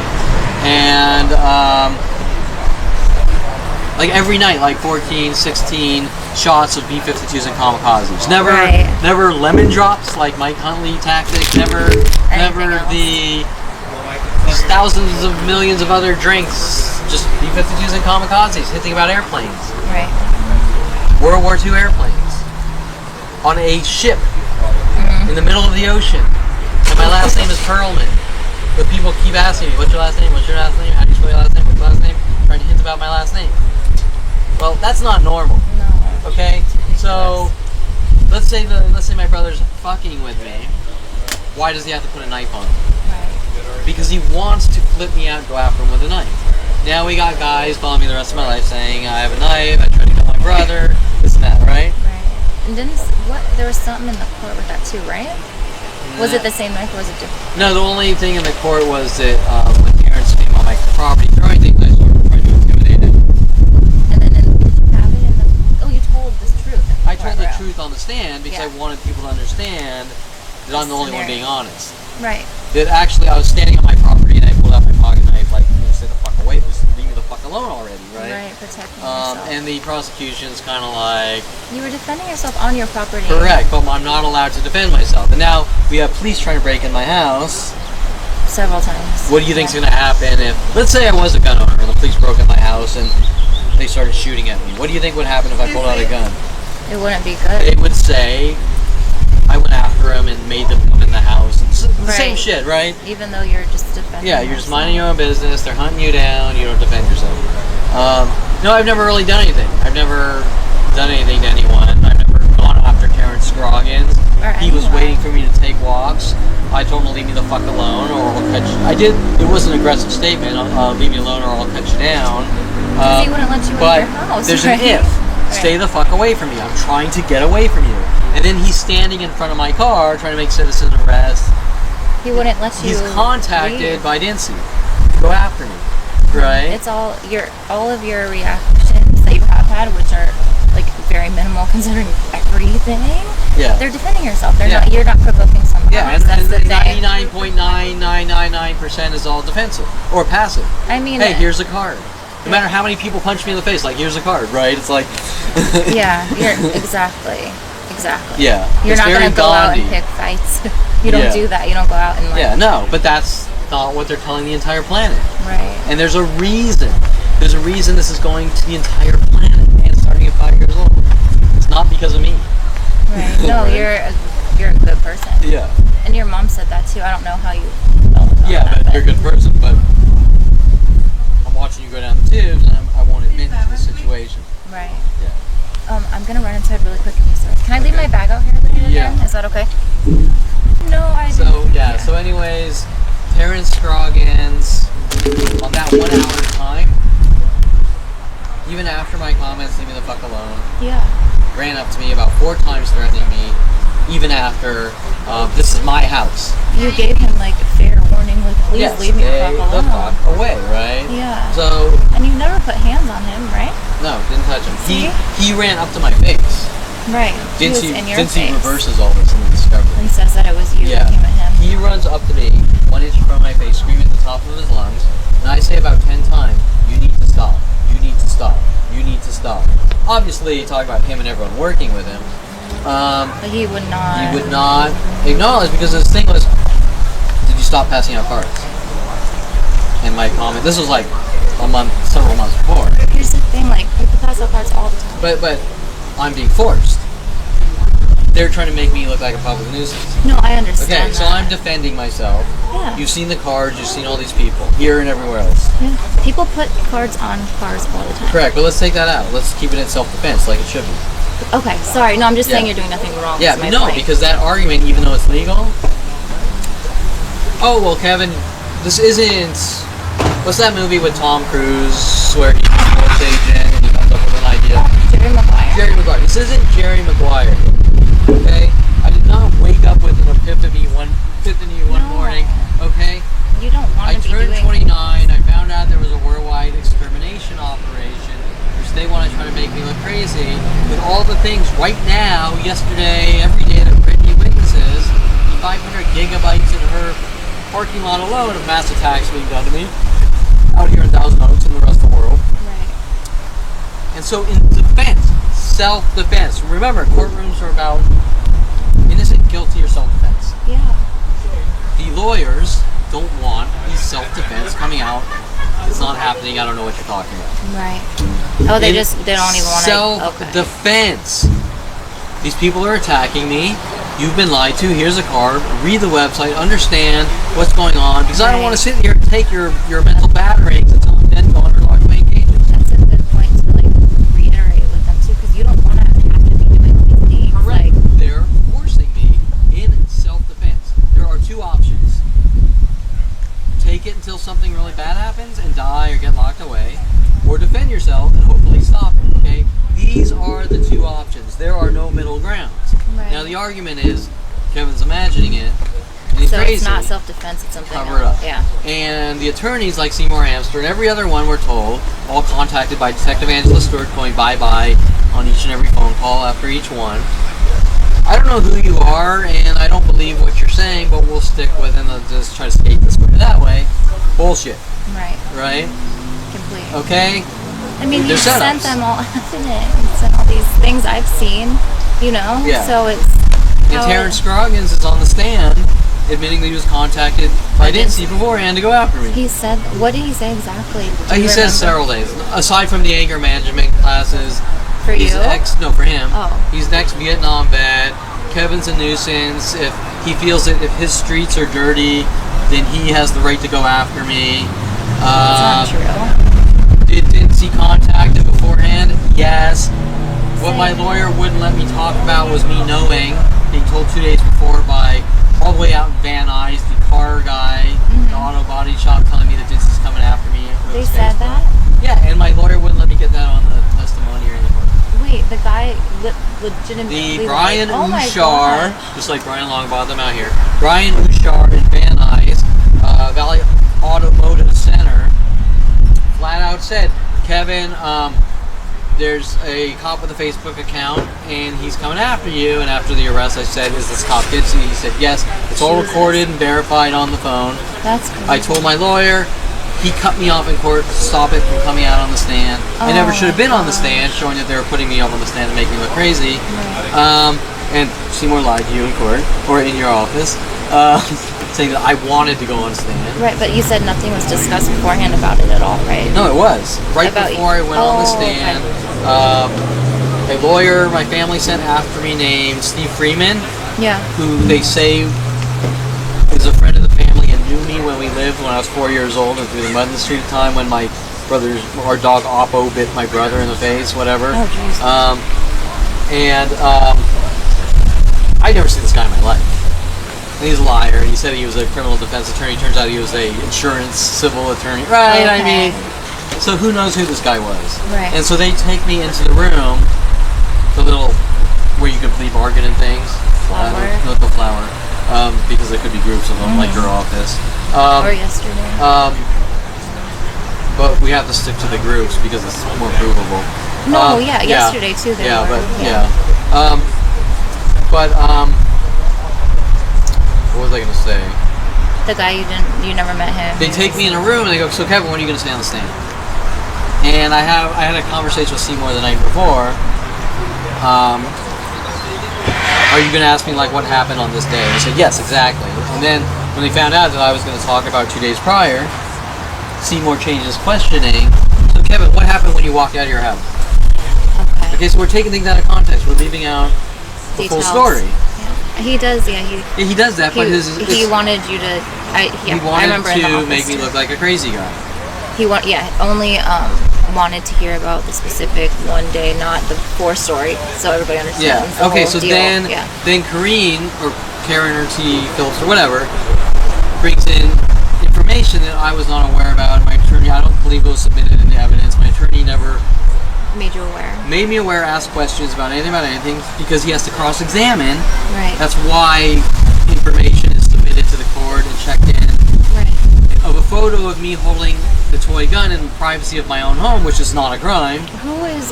and like every night, like 14, 16 shots of B-52s and kamikazes. Never lemon drops like Mike Huntley tactic. Never these thousands of millions of other drinks. Just B-52s and kamikazes. Hitting about airplanes. Right. World War II airplanes on a ship in the middle of the ocean. And my last name is Perlman. But people keep asking me, what's your last name? What's your last name? How do you spell your last name? What's your last name? Trying to hint about my last name. Well, that's not normal. No. Okay? So let's say my brother's fucking with me. Why does he have to put a knife on him? Right. Because he wants to flip me out and go after him with a knife. Now we got guys following me the rest of my life saying I have a knife, I tried to kill my brother, this and that, right? Right. And there was something in the court with that too, right? Was it the same knife or was it different? No, the only thing in the court was that when parents came on my property throwing things, I sort of tried to intimidate it. And then did you have it in the... Oh, you told the truth. I told the truth on the stand because I wanted people to understand that I'm the only one being honest. Right. That actually I was standing on my property and I pulled out my pocket knife like, stay the fuck away, just leave me the fuck alone already, right? Right, protecting yourself. And the prosecution's kind of like... You were defending yourself on your property. Correct, but I'm not allowed to defend myself. And now we have police trying to break in my house. Several times. What do you think's going to happen if, let's say I was a gun owner and the police broke in my house and they started shooting at me? What do you think would happen if I pulled out a gun? It wouldn't be good. They would say I went after him and made them come in the house. It's the same shit, right? Even though you're just defending Yeah, you're just minding your own business. They're hunting you down. You don't defend yourself. No, I've never really done anything. I've never done anything to anyone. I've never gone after Terrence Scroggins. He was waiting for me to take walks. I told him to leave me the fuck alone or I'll cut you. I did. It was an aggressive statement. Leave me alone or I'll cut you down. He wouldn't let you in your house. There's an if. Stay the fuck away from me. I'm trying to get away from you. And then he's standing in front of my car trying to make citizen arrest. He wouldn't let you. He's contacted by Dincy. Go after me. Right? It's all of your reactions that you have had, which are like very minimal considering everything. Yeah. They're defending yourself. You're not provoking someone else. And 99.9999% is all defensive or passive. I mean, hey, here's a card. No matter how many people punch me in the face, like here's a card, right? It's like yeah, exactly. Yeah. You're not gonna go out and pick fights. You don't do that. You don't go out and like. Yeah, no, but that's not what they're telling the entire planet. Right. And there's a reason. There's a reason this is going to the entire planet and starting at 5 years old. It's not because of me. Right. No, right? You're a good person. Yeah. And your mom said that too. I don't know how you felt about that. You're a good person, but I'm watching you go down the tubes and I won't admit to the situation. Right. Yeah. I'm gonna run inside really quick. Can I leave my bag out here with you again? Is that okay? No, I didn't. So anyways, Terrence Scroggins on that 1 hour time, even after my comments, leave me the fuck alone. Yeah. Ran up to me about 4 times threatening me, even after this is my house. You gave him like a fair warning, like please leave me the fuck alone. The fuck away, right? Yeah. So. And you never put hands on him, right? No, didn't touch him. He ran up to my face. Right. Dincy reverses all this in the discovery. And says that it was you that came at him. He runs up to me, 1 inch in front of my face, screaming at the top of his lungs, and I say about 10 times, you need to stop, you need to stop, you need to stop. Obviously, talking about him and everyone working with him. But he would not. He would not acknowledge because his thing was, did you stop passing out cards? And my comment, this was like several months before. Here's the thing, like, people pass out cards all the time. But I'm being forced. They're trying to make me look like a public nuisance. No, I understand. Okay, so I'm defending myself. Yeah. You've seen the cards, you've seen all these people, here and everywhere else. Yeah. People put cards on cars all the time. Correct, but let's take that out. Let's keep it in self-defense like it should be. Okay, sorry. No, I'm just saying you're doing nothing wrong. Yeah, no, because that argument, even though it's legal, oh, well, Kevin, this isn't What's that movie with Tom Cruise where he's a sports agent and he comes up with an idea? Jerry Maguire. Jerry Maguire. This isn't Jerry Maguire. Okay? I did not wake up with an epiphany one morning. Okay? You don't want to be doing... I turned 29. I found out there was a worldwide extermination operation, which they want to try to make me look crazy. With all the things right now, yesterday, every day that Brittany Witnesses, 500 gigabytes in her parking lot alone of mass attacks being done to me out here in Thousand Oaks and the rest of the world. Right. And so in defense, self-defense, remember, courtrooms are about innocent, guilty, or self-defense. Yeah. The lawyers don't want these self-defense coming out. It's not happening. I don't know what you're talking about. Right. Oh, they don't even want to. Self-defense. Okay. These people are attacking me. You've been lied to. Here's a card. Read the website. Understand what's going on. Because I don't want to sit here and take your mental batterings until I'm then go under lock and cages. That's a good point to reiterate with them too, because you don't want to have to be doing all these things. Correct. They're forcing me in self-defense. There are two options. Take it until something really bad happens and die or get locked away, or defend yourself and hopefully stop it. Okay? These are the two options. There are no middle grounds. Right. Now the argument is, Kevin's imagining it, and he's so crazy. It's not self-defense, it's something Cover it else. up. Yeah. And the attorneys like Seymour Hamster and every other one, we're told, all contacted by Detective Angela Stewart, going bye-bye on each and every phone call after each one. I don't know who you are, and I don't believe what you're saying, but we'll stick with it and just try to skate this way that way. Bullshit. Right. Right? Completely. Okay? I mean, you They're sent setups. them all evidence and all these things I've seen, you know? Yeah. So it's... And Terrence Scroggins is on the stand admitting that he was contacted by Nancy beforehand to go after me. He said, what did he say exactly? He says several days. Aside from the anger management classes, For he's you? for him. Oh. He's an ex-Vietnam vet. Kevin's a nuisance. If he feels that if his streets are dirty, then he has the right to go after me. That's not true. Did he contact him beforehand? Yes. What my lawyer wouldn't let me talk about was me knowing, being told 2 days before by all the way out in Van Nuys, the car guy, the auto body shop, telling me that this is coming after me. They said that? Yeah, and my lawyer wouldn't let me get that on the testimony or anything. Wait, the guy legitimately... The Brian oh my Ushar, gosh. just like Brian Longbottom out here, Brian Ushar in Van Nuys, Valley Automotive Center, flat out said, Kevin, there's a cop with a Facebook account and he's coming after you. And after the arrest, I said, is this cop Ditsy? He said, yes, it's all recorded and verified on the phone. That's crazy. I told my lawyer, he cut me off in court to stop it from coming out on the stand. I never should have been on the stand, showing that they were putting me up on the stand to make me look crazy. Right. And Seymour lied to you in court, or in your office, saying that I wanted to go on stand. Right, but you said nothing was discussed beforehand about it at all, right? No, it was. Right About before I went on the stand, a lawyer my family sent after me named Steve Freeman, Yeah. who they say is a friend of the family and knew me when we lived when I was 4 years old and through the Mud in the Street time when my our dog Oppo bit my brother in the face, whatever. Oh, jeez. I never seen this guy in my life. And he's a liar. He said he was a criminal defense attorney. Turns out he was a insurance civil attorney. Right, I mean, so who knows who this guy was? Right. And so they take me into the room, the little, where you can plea bargain and things. Flower. Not the flower. Because there could be groups of them, like your office. Or yesterday. But we have to stick to the groups because it's more provable. No, yesterday too. They were. What was I gonna say? The guy you never met him. They take me in a room and they go, so Kevin, when are you gonna stay on the stand? And I had a conversation with Seymour the night before. Are you gonna ask me like what happened on this day? I said yes, exactly. And then when they found out that I was gonna talk about 2 days prior, Seymour changed his questioning. So Kevin, what happened when you walked out of your house? Okay, so we're taking things out of context. We're leaving out the full story. Yeah. He does, He does that, but he wanted you to. I remember in the to office make me look like a crazy guy. He only wanted to hear about the specific one day, not the full story, so everybody understands. Yeah. Okay. So deal. then Karine or Karen or T Phillips or whatever brings in information that I was not aware about. My attorney, I don't believe it was submitted into evidence. My attorney never Made you aware. made me aware, asked questions about anything, because he has to cross-examine. Right. That's why information is submitted to the court and checked in. Right. Of a photo of me holding the toy gun in the privacy of my own home, which is not a crime. Who is?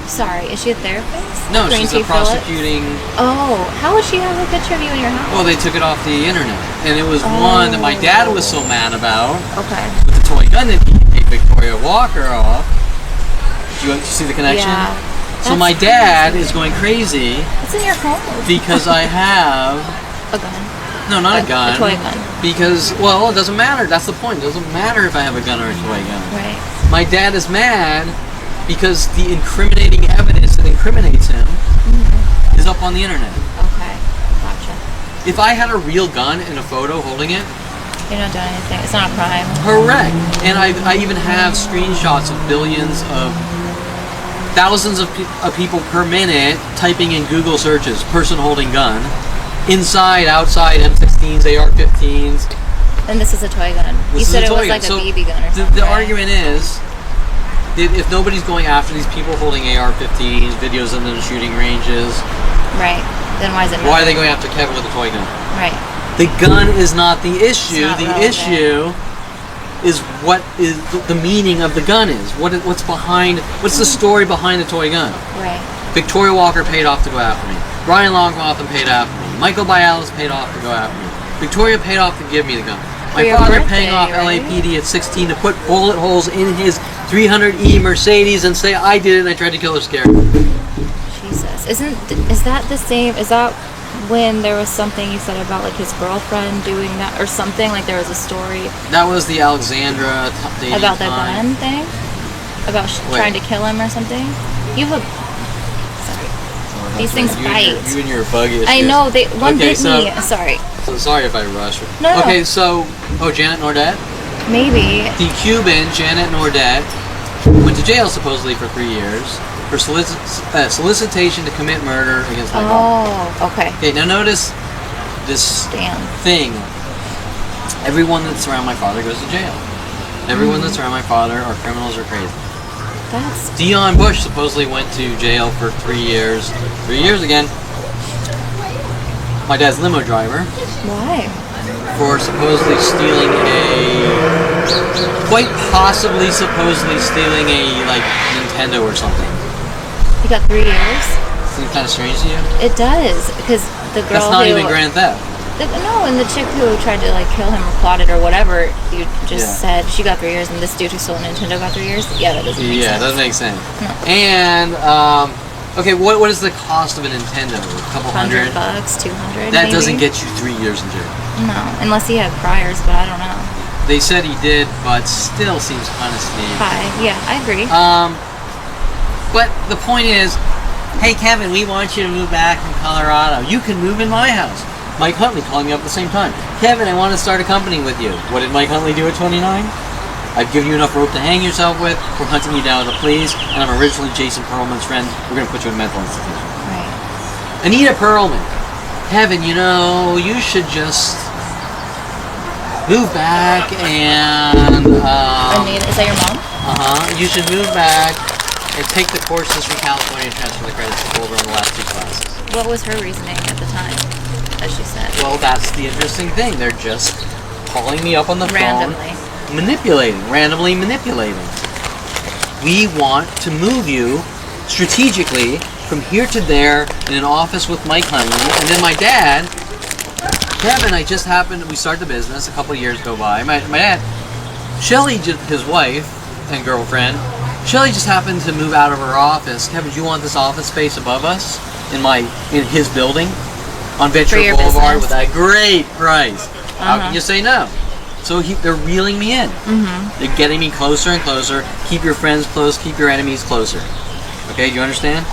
Sorry, is she a therapist? No, Green she's a Tea Phillips? prosecuting. Oh, how would she have a picture of you in your house? Well, they took it off the internet, and it was one that my dad was so mad about Okay. with the toy gun that he paid Victoria Walker off. Do you see the connection? Yeah. So my dad is going crazy It's in your home. because I have A gun. no, not a gun. A toy gun. Because, well, it doesn't matter. That's the point. It doesn't matter if I have a gun or a toy gun. Right. My dad is mad because the incriminating evidence that incriminates him is up on the internet. Okay. Gotcha. If I had a real gun in a photo holding it, You're not doing anything. It's not a crime. correct. And I even have screenshots of thousands of people per minute typing in Google searches, person holding gun, inside, outside, M16s, AR-15s. And this is a toy gun. You said it was like a BB gun or something. The argument is, that if nobody's going after these people holding AR-15s, videos of them shooting ranges, Right. Then why is it? why are they going after Kevin with a toy gun? Right. The gun is not the issue. It's not The relevant. issue is what is the meaning of the gun is. What's behind? What's the story behind the toy gun? Right. Victoria Walker paid off to go after me. Brian Longmotham paid after me. Michael Bialis paid off to go after me. Victoria paid off to give me the gun. For My your father birthday, paying off right? LAPD at 16 to put bullet holes in his 300E Mercedes and say I did it and I tried to kill her scared. Jesus. Is that the same? Is that when there was something you said about like his girlfriend doing that or something? Like there was a story That was the Alexandra dating about the time. gun thing? About trying to kill him or something? You have a. Sorry. These things bite. You and your bug issues. I know. One Okay, bit so- me. Sorry. So sorry if I rush. No, no. Okay, so Janet Nordet, Maybe. the Cuban Janet Nordet, went to jail supposedly for 3 years for solicitation to commit murder against my father. Oh, okay. Okay, now notice this Damn. thing. Everyone that's around my father goes to jail. Everyone that's around my father are criminals or crazy. That's Dion Bush supposedly went to jail for 3 years. 3 years again. My dad's limo driver why. for supposedly stealing supposedly stealing a like Nintendo or something. You got 3 years. Seems kind of strange to you. It does because the girl That's not who even grand theft. no, and the chick who tried to like kill him or plotted or whatever you just Yeah. said she got 3 years, and this dude who stole a Nintendo got 3 years. Yeah, that doesn't make Yeah, sense. it doesn't make sense. No. And okay, what is the cost of a Nintendo? A couple hundred. $100, 200. That maybe? doesn't get you 3 years in jail. No, unless he had priors, but I don't know. They said he did, but still seems kind of steep. Hi, yeah, I agree. But the point is, hey Kevin, we want you to move back from Colorado. You can move in my house. Mike Huntley calling me up at the same time. Kevin, I want to start a company with you. What did Mike Huntley do at 29? I've given you enough rope to hang yourself with. We're hunting you down with the police, and I'm originally Jason Perlman's friend. We're going to put you in a mental institution. Right. Anita Perlman. Kevin, you should just move back and Anita, is that your mom? you should move back and take the courses from California and transfer the credits over on the last 2 classes. What was her reasoning at the time, as she said? Well, that's the interesting thing. They're just calling me up on the Randomly. phone, randomly manipulating. We want to move you strategically from here to there in an office with Mike Huntley, and then my dad, Kevin, we started the business, a couple of years go by. My dad, Shelly, his wife and girlfriend, Shelly just happened to move out of her office. Kevin, do you want this office space above us in his building on Ventura your Boulevard business? with that great price? How Uh-huh. can you say no? So they're reeling me in. Mm-hmm. They're getting me closer and closer. Keep your friends close, keep your enemies closer. Okay, do you understand?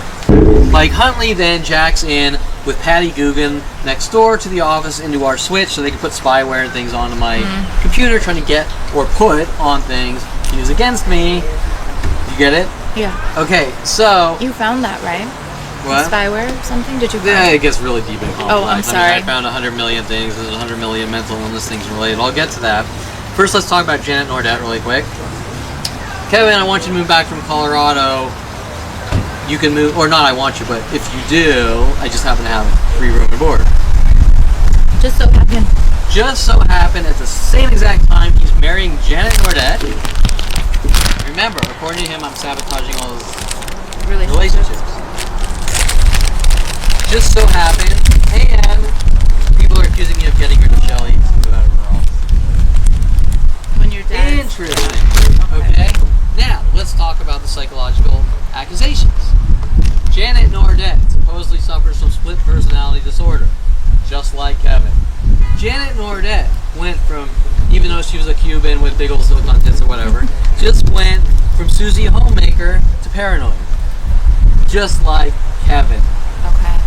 Mike Huntley then jacks in with Patty Guggen next door to the office into our switch so they can put spyware and things onto my computer, trying to get or put on things to use against me. You get it? Yeah. Okay, so You found that, right? what? Spyware or something? Did you find Yeah, it gets really deep and complex. Oh, I'm sorry. I found 100 million things. There's 100 million mental illness things related. I'll get to that. First, let's talk about Janet Nordette really quick. Kevin, I want you to move back from Colorado. You can move, or not I want you, but if you do, I just happen to have free room and board. Just so happened. Just so happened at the same exact time he's marrying Janet Nordette. Remember, according to him, I'm sabotaging all his relationships. Just so happened, and people are accusing me of getting rid of Shelly to move out of her office. When you're dead. Interesting. Okay. Now, let's talk about the psychological accusations. Janet Nordette supposedly suffers from split personality disorder, just like Kevin. Janet Nordette went from, even though she was a Cuban with big old silicone tits or whatever, just went from Susie Homemaker to paranoid, just like Kevin. Okay.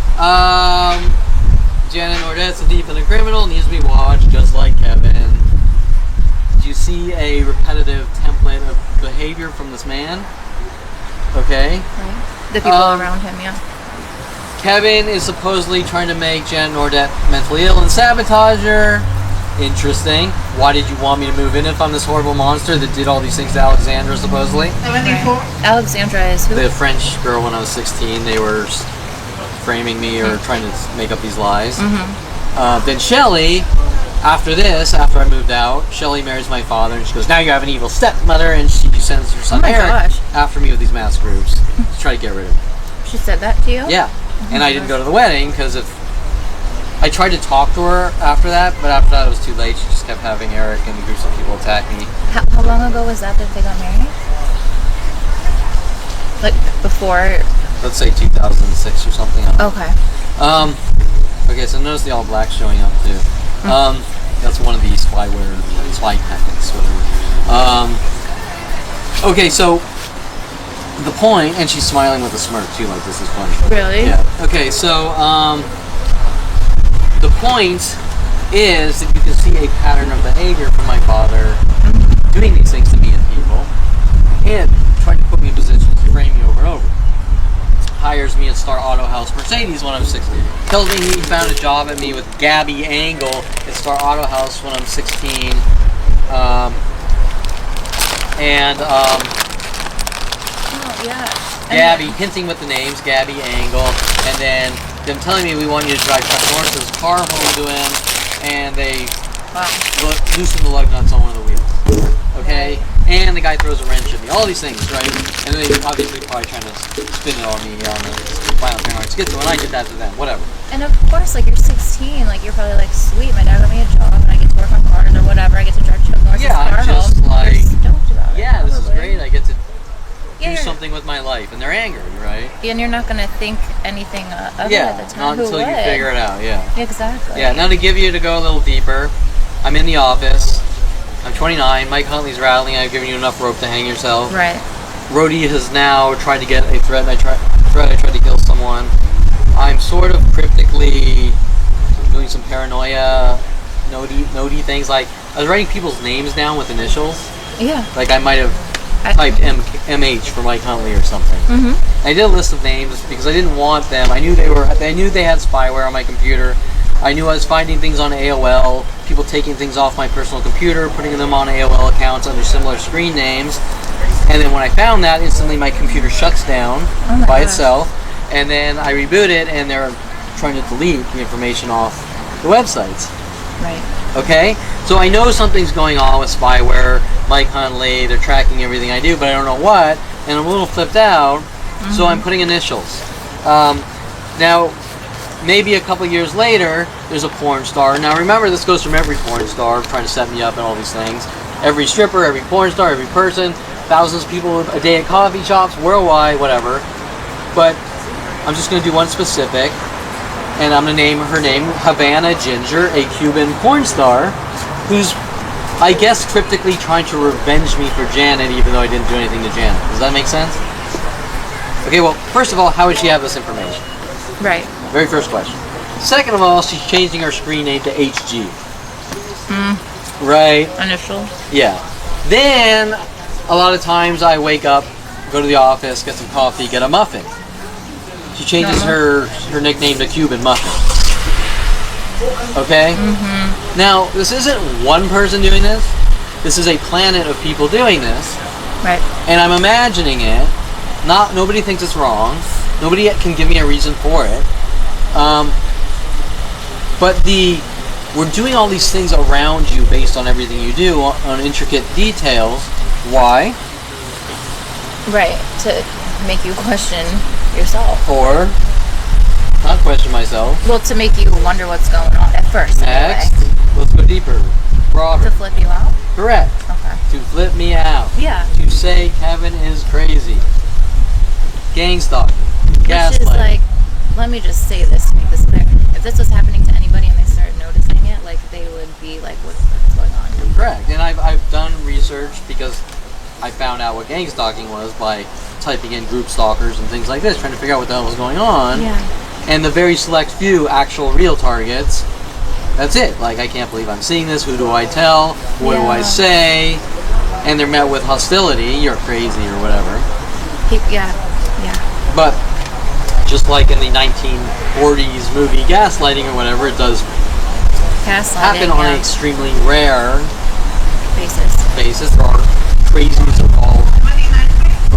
Janet Nordette's a deep and a criminal, needs to be watched, just like Kevin. You see a repetitive template of behavior from this man. Okay. Right. The people around him, yeah. Kevin is supposedly trying to make Janet Nordette mentally ill and sabotage her. Interesting. Why did you want me to move in if I'm this horrible monster that did all these things to Alexandra, supposedly? Right. Alexandra is who? The French girl when I was 16. They were framing me or trying to make up these lies. Then Shelly, after I moved out, Shelly marries my father and she goes, now you have an evil stepmother, and she sends her son Eric after me with these mass groups to try to get rid of me. She said that to you? Yeah. And I didn't go to the wedding because I tried to talk to her after that, but after that it was too late. She just kept having Eric and the groups of people attack me. How long ago was that they got married? Like before? Let's say 2006 or something. Okay. Okay, so notice the all black showing up too. That's one of the spy tactics, whatever. Okay, so the point, and she's smiling with a smirk too, like this is funny. Really? Yeah. Okay, so the point is that you can see a pattern of behavior from my father doing these things to me and people, and trying to put me in positions to frame me over and over. Hires me at Star Auto House Mercedes when I'm 16. Tells me he found a job at me with Gabby Angle at Star Auto House when I'm 16. Gabby, hinting with the names, Gabby Angle, and then them telling me we want you to drive Chuck Norris's car home to him, and they loosen the lug nuts on one of the wheels. Okay? And the guy throws a wrench at me. All these things, right? And they obviously probably trying to spin it on me on the violent paranoid schizo, and I did that to them, whatever. And of course, like you're 16, like you're probably like, sweet, my dad got me a job, and I get to work on cars or whatever, I get to drive Chuck Norris's car I'm just home. like, you're stoked about it, yeah, this is great, I get to do you're something with my life, and they're angry, right? And you're not going to think anything of it at the time. Not until you figure it out, yeah. Exactly. Yeah, now to go a little deeper, I'm in the office, I'm 29, Mike Huntley's rattling, I've given you enough rope to hang yourself. Right. Rhodey has now tried to get a threat, I tried to kill someone. I'm sort of cryptically doing some paranoia, notey things, like, I was writing people's names down with initials. Yeah. Like I might have typed MH for Mike Huntley or something. I did a list of names because I didn't want them. I knew they had spyware on my computer. I knew I was finding things on AOL, people taking things off my personal computer, putting them on AOL accounts under similar screen names. And then when I found that, instantly my computer shuts down by itself. And then I reboot it, and they're trying to delete the information off the websites. Right. Okay? So I know something's going on with spyware, Mike Huntley, they're tracking everything I do, but I don't know what, and I'm a little flipped out, so I'm putting initials. Now, maybe a couple years later, there's a porn star. Now remember, this goes from every porn star trying to set me up and all these things. Every stripper, every porn star, every person, thousands of people a day at coffee shops, worldwide, whatever. But I'm just going to do one specific, and I'm going to name her name Havana Ginger, a Cuban porn star, who's, I guess, cryptically trying to revenge me for Janet, even though I didn't do anything to Janet. Does that make sense? Okay, well, first of all, how would she have this information? Right. Very first question. Second of all, she's changing her screen name to HG. Right? Initial. Yeah. Then, a lot of times I wake up, go to the office, get some coffee, get a muffin. She changes her nickname to Cuban Muffin. Okay? Now, this isn't one person doing this. this is a planet of people doing this, Right. and I'm imagining it. Nobody thinks it's wrong. Nobody can give me a reason for it. But we're doing all these things around you based on everything you do, on intricate details. Why? Right. To make you question yourself. Or not question myself. Well, to make you wonder what's going on at first. Next, anyway. let's go deeper, broader. To flip you out? Correct. Okay. To flip me out. Yeah. To say Kevin is crazy. Gang stalking. Which is like, let me just say this to make this clear. If this was happening to anybody and they started noticing it, like they would be like, what's going on? Correct. And I've done research because I found out what gang stalking was by typing in group stalkers and things like this, trying to figure out what the hell was going on. Yeah. And the very select few actual real targets, that's it. Like, I can't believe I'm seeing this. Who do I tell? What do I say? And they're met with hostility. You're crazy or whatever. Yeah. But just like in the 1940s movie Gaslighting or whatever, it does happen on an extremely rare basis. There are crazies of all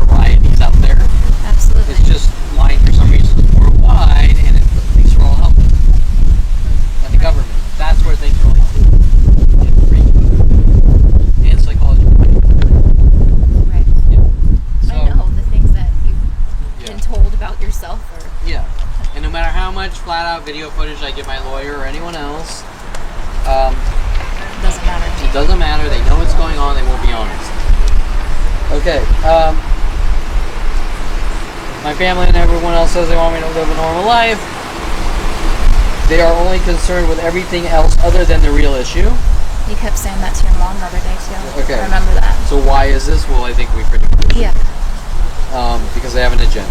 varieties out there. Absolutely. It's just lying for some reason worldwide, and things are all helpful. And the government. That's where things really get freaky. And psychology. Right. Yeah. So, I know the things that you've been told about yourself. Yeah. And no matter how much flat out video footage I give my lawyer or anyone else, doesn't matter. It doesn't matter. They know what's going on. They won't be honest. Okay. My family and everyone else says they want me to live a normal life. They are only concerned with everything else other than the real issue. You kept saying that to your mom the other day too. Okay. I remember that. So why is this? Well, I think we pretty much. Yeah. Because they have an agenda.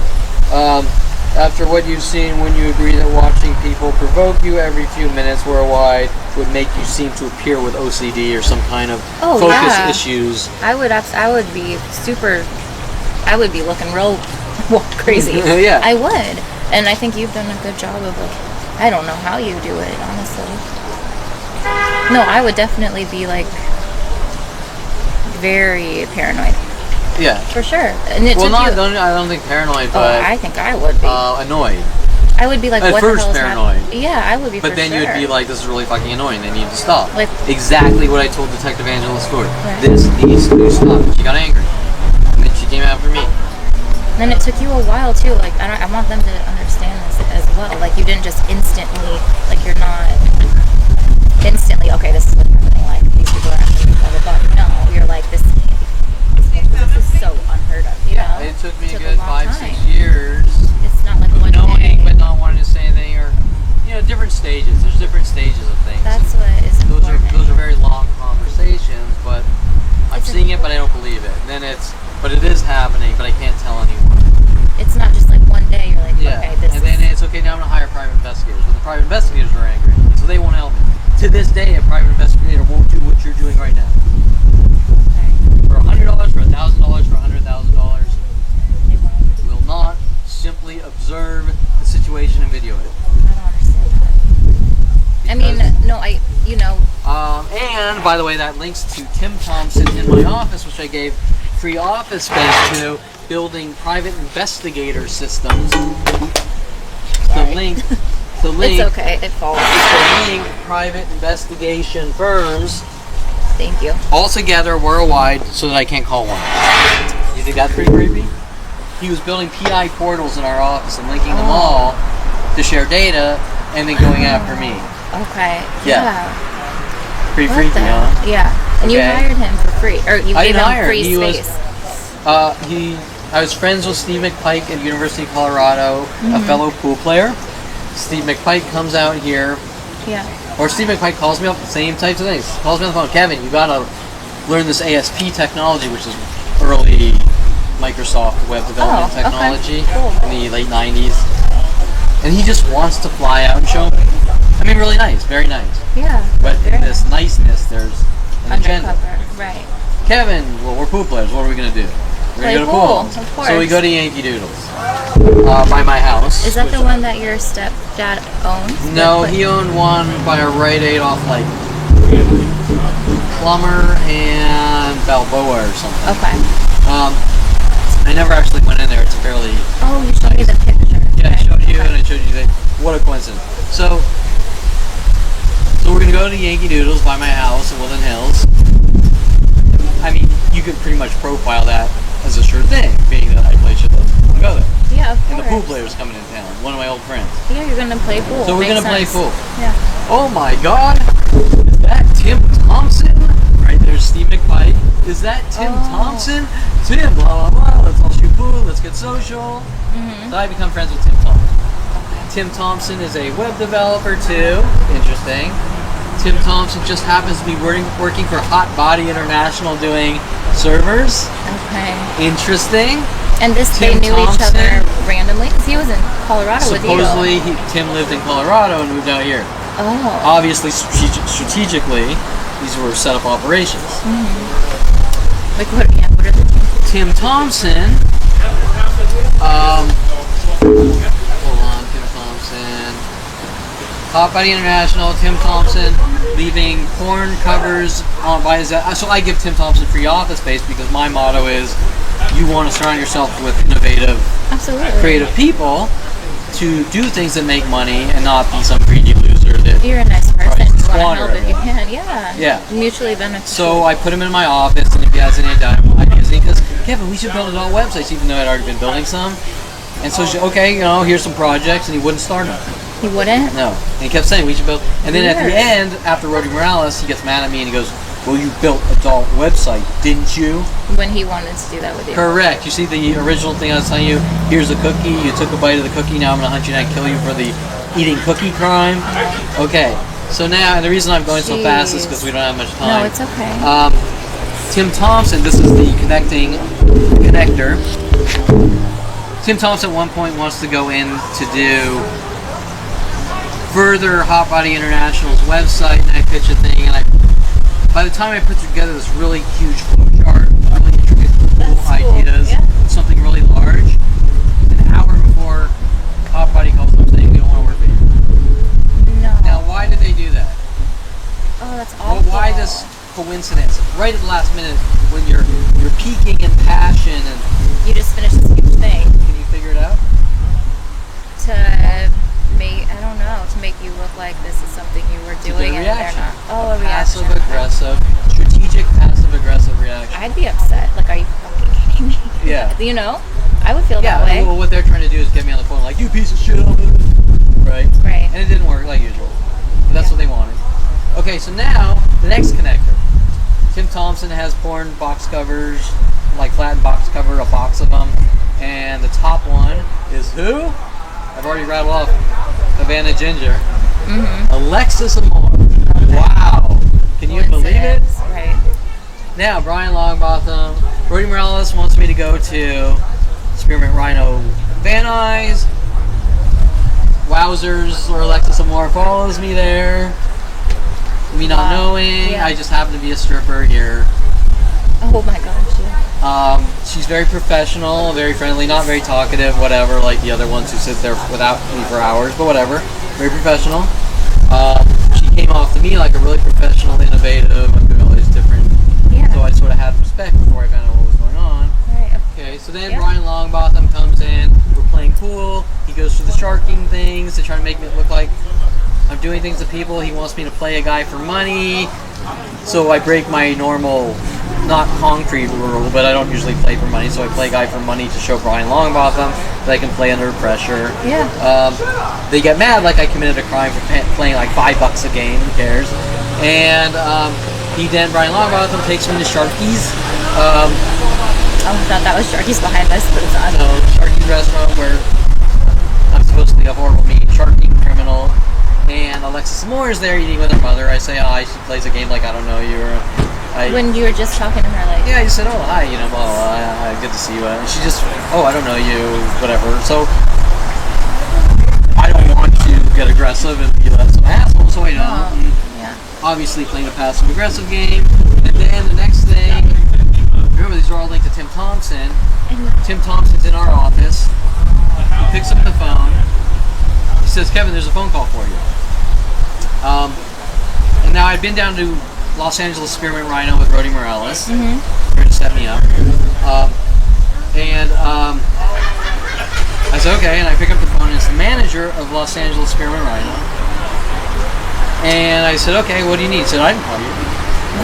After what you've seen, when you agree that watching people provoke you every few minutes worldwide would make you seem to appear with OCD or some kind of focus issues. I would be looking real crazy. Yeah. I would. And I think you've done a good job of I don't know how you do it, honestly. No, I would definitely be very paranoid. Yeah. For sure. And it I don't think paranoid, but I think I would be. Annoyed. I would be like, at what first the hell is paranoid. happening? Yeah, I would be. But then you'd be like, this is really fucking annoying. They need to stop. Exactly what I told Detective Angela Stewart. Right. This needs to stop. She got angry, and then she came after me. And it took you a while too. I want them to understand this as well. You didn't just instantly. You're not instantly. Okay, this is what's happening. These people are actually blah blah blah. No, you're like this. This is so unheard of. You know? It took me a good 5-6 years. It's not like one knowing, day. but not wanting to say anything, or different stages. There's different stages of things. That's what is important. Those are very long conversations, but I'm seeing it, but I don't believe it. And then but it is happening, but I can't tell anyone. It's not just one day you're like, okay, this. And then it's okay. Now I'm gonna hire private investigators, but the private investigators are angry, so they won't help me. To this day, a private investigator won't do what you're doing right now. For $100, for $1,000, for $100,000, will not simply observe the situation and video it. I don't understand that. I mean, no, and by the way, that links to Tim Thompson in my office, which I gave free office space to, building private investigator systems. The link. It's okay. It falls. To link private investigation firms. Thank you. All together worldwide, so that I can't call one. You think that's pretty creepy? He was building PI portals in our office and linking them all to share data, and then going after me. Okay. Yeah. Pretty freaky, huh? Yeah. And you hired him for free, or you gave him free space. I was friends with Steve McPike at University of Colorado, a fellow pool player. Steve McPike comes out here. Yeah. Or Steve McPike calls me up, same types of things. Calls me on the phone, Kevin, you gotta learn this ASP technology, which is early Microsoft web development technology in the late 90s. And he just wants to fly out and show me. I mean, really nice, very nice. Yeah. But in this niceness, there's an agenda. Right. Kevin, well, we're pool players. What are we gonna do? We're gonna go to pool. Of course. So we go to Yankee Doodles by my house. Is that the one that your stepdad owns? No, he owned one by a Rite Aid off Plumber and Balboa or something. Okay. I never actually went in there. It's fairly. Oh, you showed me the picture. Yeah, I Okay. showed you Okay. and I showed you that. What a coincidence. So we're gonna go to Yankee Doodles by my house in Woodland Hills. I mean, you could pretty much profile that as a sure thing, being that I play shit. I'll go there. Yeah, of And the pool course. player's coming in town. One of my old friends. Yeah, you're gonna play pool. So we're Makes gonna play sense. pool. Yeah. Oh my God! Is that Tim Thompson? Right there's Steve McPike. Is that Tim Thompson? Tim, blah blah blah. Let's all shoot pool. Let's get social. So I become friends with Tim Thompson. Tim Thompson is a web developer too. Interesting. Tim Thompson just happens to be working for Hot Body International doing servers. Okay. Interesting. And they Tim knew each Thompson. other randomly because he was in Colorado with you. Supposedly, Tim lived in Colorado and moved out here. Oh. Obviously, strategically, these were set up operations. Like what? Yeah. What are the two? Tim Thompson. Hold on, Tim Thompson. Hot Body International. Tim Thompson leaving porn covers on by his. So I give Tim Thompson free office space because my motto is, you want to surround yourself with innovative, Absolutely. creative people to do things that make money and not be some greedy loser that. You're a nice person. Right, You want to squander help if it. you can. Yeah. Yeah. Mutually beneficial. So I put him in my office, and if he has any ideas, he goes, Kevin, we should build adult websites, even though I'd already been building some. And so, okay, here's some projects, and he wouldn't start them. He wouldn't. No. And he kept saying, we should build. And then at the Weird. end, after Rody Morales, he gets mad at me, and he goes, well, you built adult website, didn't you? When he wanted to do that with you. Correct. You see the original thing I was telling you, here's a cookie, you took a bite of the cookie, now I'm going to hunt you and kill you for the eating cookie crime. Okay. So now, and the reason I'm going so fast is because we don't have much time. No, it's okay. Tim Thompson, this is the connector. Tim Thompson at one point wants to go in to do further Hot Body International's website, and I pitch a thing, and by the time I put together this really huge flowchart, really intricate, cool ideas, something really large, an hour before Hot Body calls them saying we don't want to work with you. No. Now, why did they do that? Oh, that's Well, awful. why this coincidence? Right at the last minute, when you're peaking in passion, and You just finished this huge thing can you figure it out? to make, I don't know, to make you look like this is something you were doing and they're not. Oh, a reaction. Passive aggressive, strategic passive aggressive reaction. I'd be upset. Like, are you fucking kidding me? Yeah. You know? I would feel Yeah, that way. well, what they're trying to do is get me on the phone, like, you piece of shit, right? Right. And it didn't work, like usual. But that's what they wanted. Okay, so now, the next connector. Tim Thompson has porn box covers, like flattened box cover, a box of them. And the top one is who? I've already rattled off Havana Ginger. Alexis Amore. Wow. Can you believe it? Coincidence, Right. Now, Brian Longbotham, Rody Morales wants me to go to Spearmint Rhino Van Nuys. Wowzers, or Alexis Amore follows me there. Me not Wow. knowing, Yeah. I just happen to be a stripper here. Oh my gosh. Yeah. She's very professional, very friendly, not very talkative, whatever, like the other ones who sit there without me for hours, but whatever. Very professional. She came off to me like a really professional, innovative, I'm doing all these different. Yeah. So I sort of had respect before I found out what was going on. Right. Okay, so then Yeah. Brian Longbotham comes in, we're playing pool, he goes through the sharking things to try to make me look like I'm doing things to people, he wants me to play a guy for money, so I break my normal, not concrete rule, but I don't usually play for money, so I play a guy for money to show Brian Longbotham that I can play under pressure. Yeah. They get mad like I committed a crime for playing like $5 a game, who cares? And Brian Longbotham takes me to Sharky's. Oh, I thought that was Sharky's behind us, but it's not. No, Sharky's restaurant where I'm supposed to be a horrible mean sharking criminal. And Alexis Moore is there eating with her mother. I say hi, she plays a game like I don't know you. Or When you were just talking to her, like, yeah, I just said, oh, hi, blah, blah, blah, good to see you. And she just, oh, I don't know you, whatever. So I don't want to get aggressive and be some asshole, so I don't. yeah. Obviously playing a passive-aggressive game. And then the next thing, remember these are all linked to Tim Thompson. Tim Thompson's in our office. He picks up the phone. He says, Kevin, there's a phone call for you. And now I'd been down to Los Angeles Spearmint Rhino with Rody Morales. Mm-hmm. Here to set me up. I said, okay, and I pick up the phone, and it's the manager of Los Angeles Spearmint Rhino. And I said, okay, what do you need? He said, I didn't call you.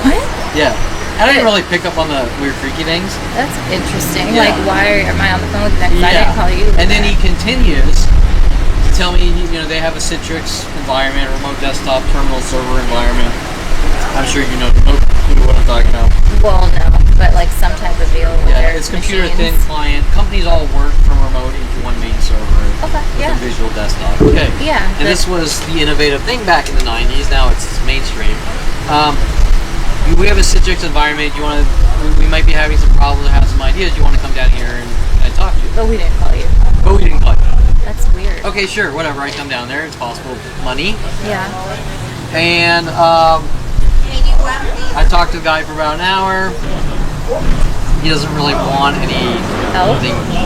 What? Yeah. I didn't really pick up on the weird freaky things. That's interesting. Yeah. Like, why am I on the phone with them? I didn't call you. And then he continues to tell me, they have a Citrix environment, remote desktop, terminal server environment. I'm sure you know what I'm talking about. Well, no, but like some type of deal with their it's computer machines. thin client. Companies all work from remote into one main server. Okay, with a visual desktop. Okay. Yeah. And this was the innovative thing back in the 90s. Now it's mainstream. We have a Citrix environment. We might be having some problems or have some ideas. You want to come down here and talk to you. But we didn't call you. That's weird. Okay, sure, whatever. I come down there. It's possible money. Yeah. And I talked to the guy for about an hour. He doesn't really want anything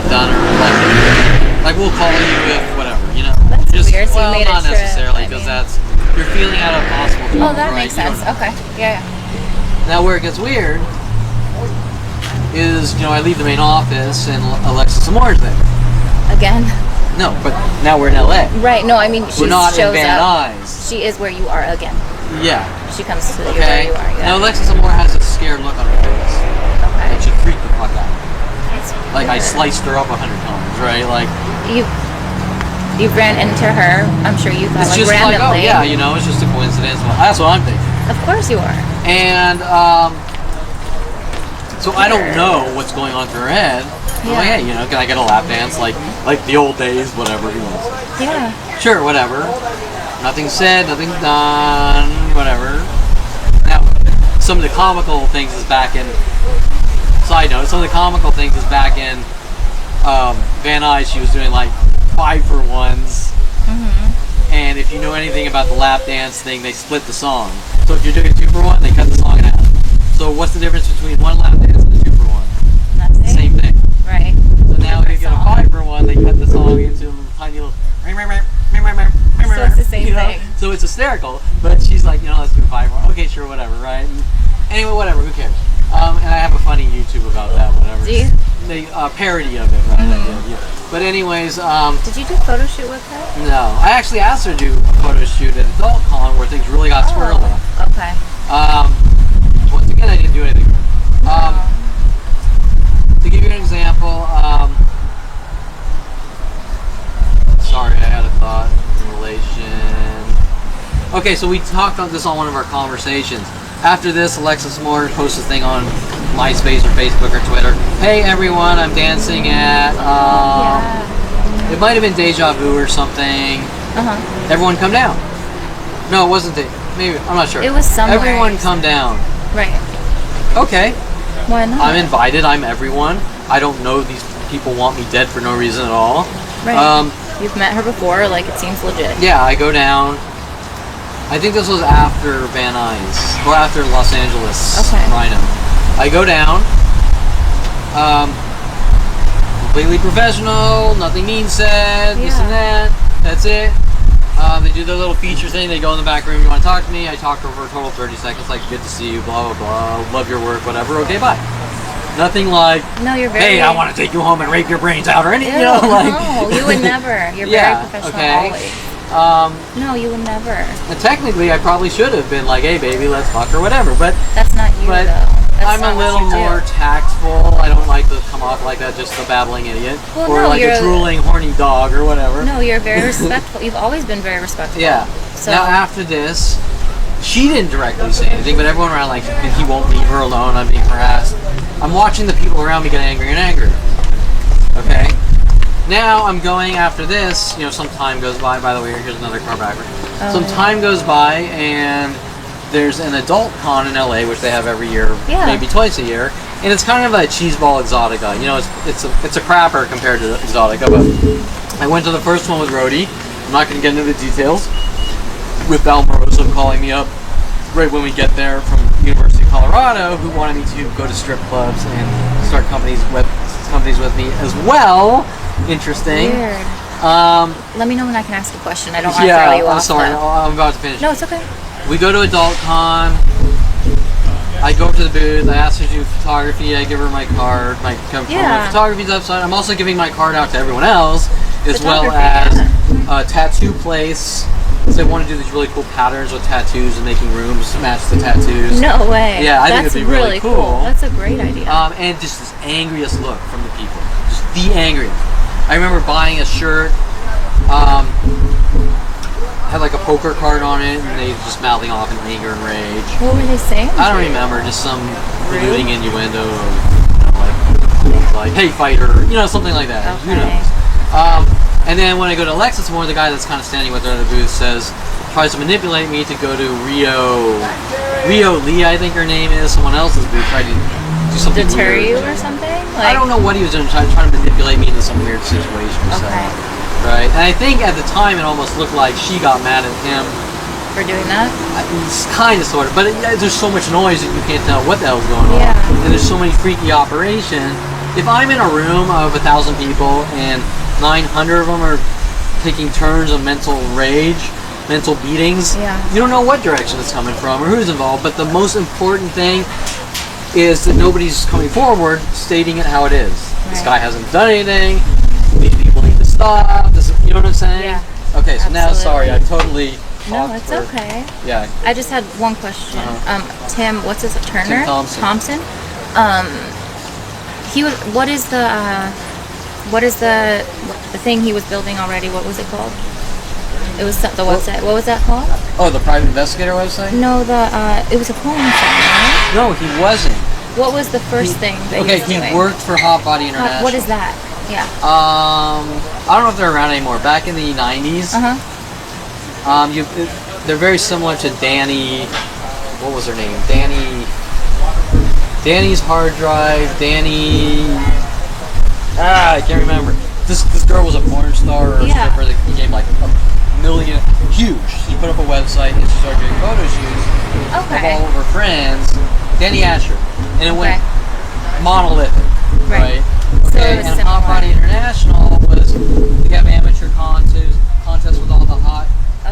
done or like we'll call you if whatever, That's weird. So you made not a trip. necessarily because you're feeling out of possible. Oh, that makes sense. Okay. Yeah. Now where it gets weird is I leave the main office and Alexis Amore's there. Again. No, but now we're in LA. Right. No, I mean she we're not shows in Van up. Nuys. She is where you are again. Yeah. She comes to you where you are. Yeah. Now Alexis Amore has a scared look on her face. Okay. That should freak the fuck out. That's like weird. I sliced her up 100 times, right? Like you ran into her. I'm sure you thought it's like just randomly. like it's just a coincidence. Well, that's what I'm thinking. Of course you are. And so I don't know what's going on through her head. I'm like, hey, can I get a lap dance like the old days, whatever, Yeah. Sure, whatever. Nothing said, nothing done, whatever. Now, some of the comical things is back in. Side note, some of the comical things is back in Van Nuys. She was doing like 5-for-1s. Mm-hmm. And if you know anything about the lap dance thing, they split the song. So if you're doing a 2-for-1, they cut the song in half. So what's the difference between one lap dance and a 2-for-1? Nothing. Same thing. Right. So now if you get a 5-for-1, they cut the song into a tiny little. So it's the same thing. So it's hysterical, but she's like, let's do 5-for-1. Okay, sure, whatever, right? And anyway, whatever, who cares? And I have a funny YouTube about that, whatever. Do you? They parody of it, right? Mm-hmm. But anyways, did you do a photo shoot with her? No, I actually asked her to do a photo shoot at Adult Con where things really got squirrely. Okay. Once again, I didn't do anything. To give you an example, sorry, I had a thought in relation. Okay, so we talked about this on one of our conversations. After this, Alexis Moore posts a thing on MySpace or Facebook or Twitter. Hey everyone, I'm dancing at it might have been Deja Vu or something. Everyone come down. No, it wasn't maybe I'm not sure. It was somewhere. Everyone come down. Right. Okay. Why not? I'm invited, I'm everyone. I don't know these people want me dead for no reason at all. Right. You've met her before, like it seems legit. Yeah, I go down. I think this was after Van Nuys, or after Los Angeles Rhino. I go down, completely professional, nothing mean said, this and that, that's it. They do their little feature thing, they go in the back room, you want to talk to me, I talk to her for a total of 30 seconds, like, good to see you, blah, blah, blah, love your work, whatever, okay, bye. Nothing like, no, you're very. Hey, I want to take you home and rape your brains out, or anything, No, you would never. You're very professional always. No, you would never. Technically, I probably should have been like, hey, baby, let's fuck or whatever, but... That's not you, though. I'm a little more tactful. I don't like to come off like that, just a babbling idiot. Well, or like a drooling, horny dog or whatever. No, you're very respectful. You've always been very respectful. Yeah. So now, after this, she didn't directly say anything, but everyone around, like, he won't leave her alone, I'm being harassed. I'm watching the people around me get angrier and angrier. Okay? Now, I'm going after this, some time goes by the way, here's another car backward. Some time goes by, and there's an adult con in LA, which they have every year, maybe twice a year, and it's kind of a cheeseball exotica. It's a crapper compared to exotica, but I went to the first one with Rody. I'm not going to get into the details. With Valmoroso calling me up right when we get there from University of Colorado, who wanted me to go to strip clubs and start companies with me as well. Interesting. Weird. Let me know when I can ask a question. I don't want to throw you off. I'm sorry. I'm about to finish. No, it's okay. We go to Adult Con. I go up to the booth, I ask her to do photography, I give her my card, my photography's upside. I'm also giving my card out to everyone else, as well as a tattoo place. So they want to do these really cool patterns with tattoos and making rooms match the tattoos. No way. Yeah, I think it'd be really cool. That's a great idea. And just this angriest look from the people. Just the angriest. I remember buying a shirt, had like a poker card on it, and they just mouthing off in anger and rage. What were they saying? I don't remember, just some rude innuendo of, like, hey fighter, something like that. Okay. Who knows? And then when I go to Lexus more, the guy that's kind of standing with her at the booth tries to manipulate me to go to Rio Lee, I think her name is, someone else's booth, tried to do something deter weird. you or something? I don't know what he was doing, trying to manipulate me into some weird situation. Okay. Right, and I think at the time it almost looked like she got mad at him. For doing that? It's kind of, sort of, but there's so much noise that you can't tell what the hell's going on. Yeah. And there's so many freaky operations. If I'm in a room of 1,000 people and 900 of them are taking turns of mental rage, mental beatings, you don't know what direction it's coming from or who's involved, but the most important thing is that nobody's coming forward stating it how it is. Right. This guy hasn't done anything. These people need to stop. You know what I'm saying? Yeah. Okay, so absolutely. now, sorry, I totally... No, it's okay. Yeah. I just had one question. Tim, what's his Turner? Tim Thompson. What is the thing he was building already? What was it called? It was the website. What was that called? Oh, the private investigator website? No, it was a porn site, right? No, he wasn't. What was the first thing that he was doing? He worked for Hot Body International. What is that? Yeah. I don't know if they're around anymore. Back in the 90s. They're very similar to Danny. What was her name? Danny's hard drive. I can't remember. This girl was a porn star or a stripper that became like a million, huge. She put up a website and she started doing photo shoots of all of her friends. Danny Asher, and it went monolithic, right? Okay, and Hot Body International was they have amateur contests with all the hot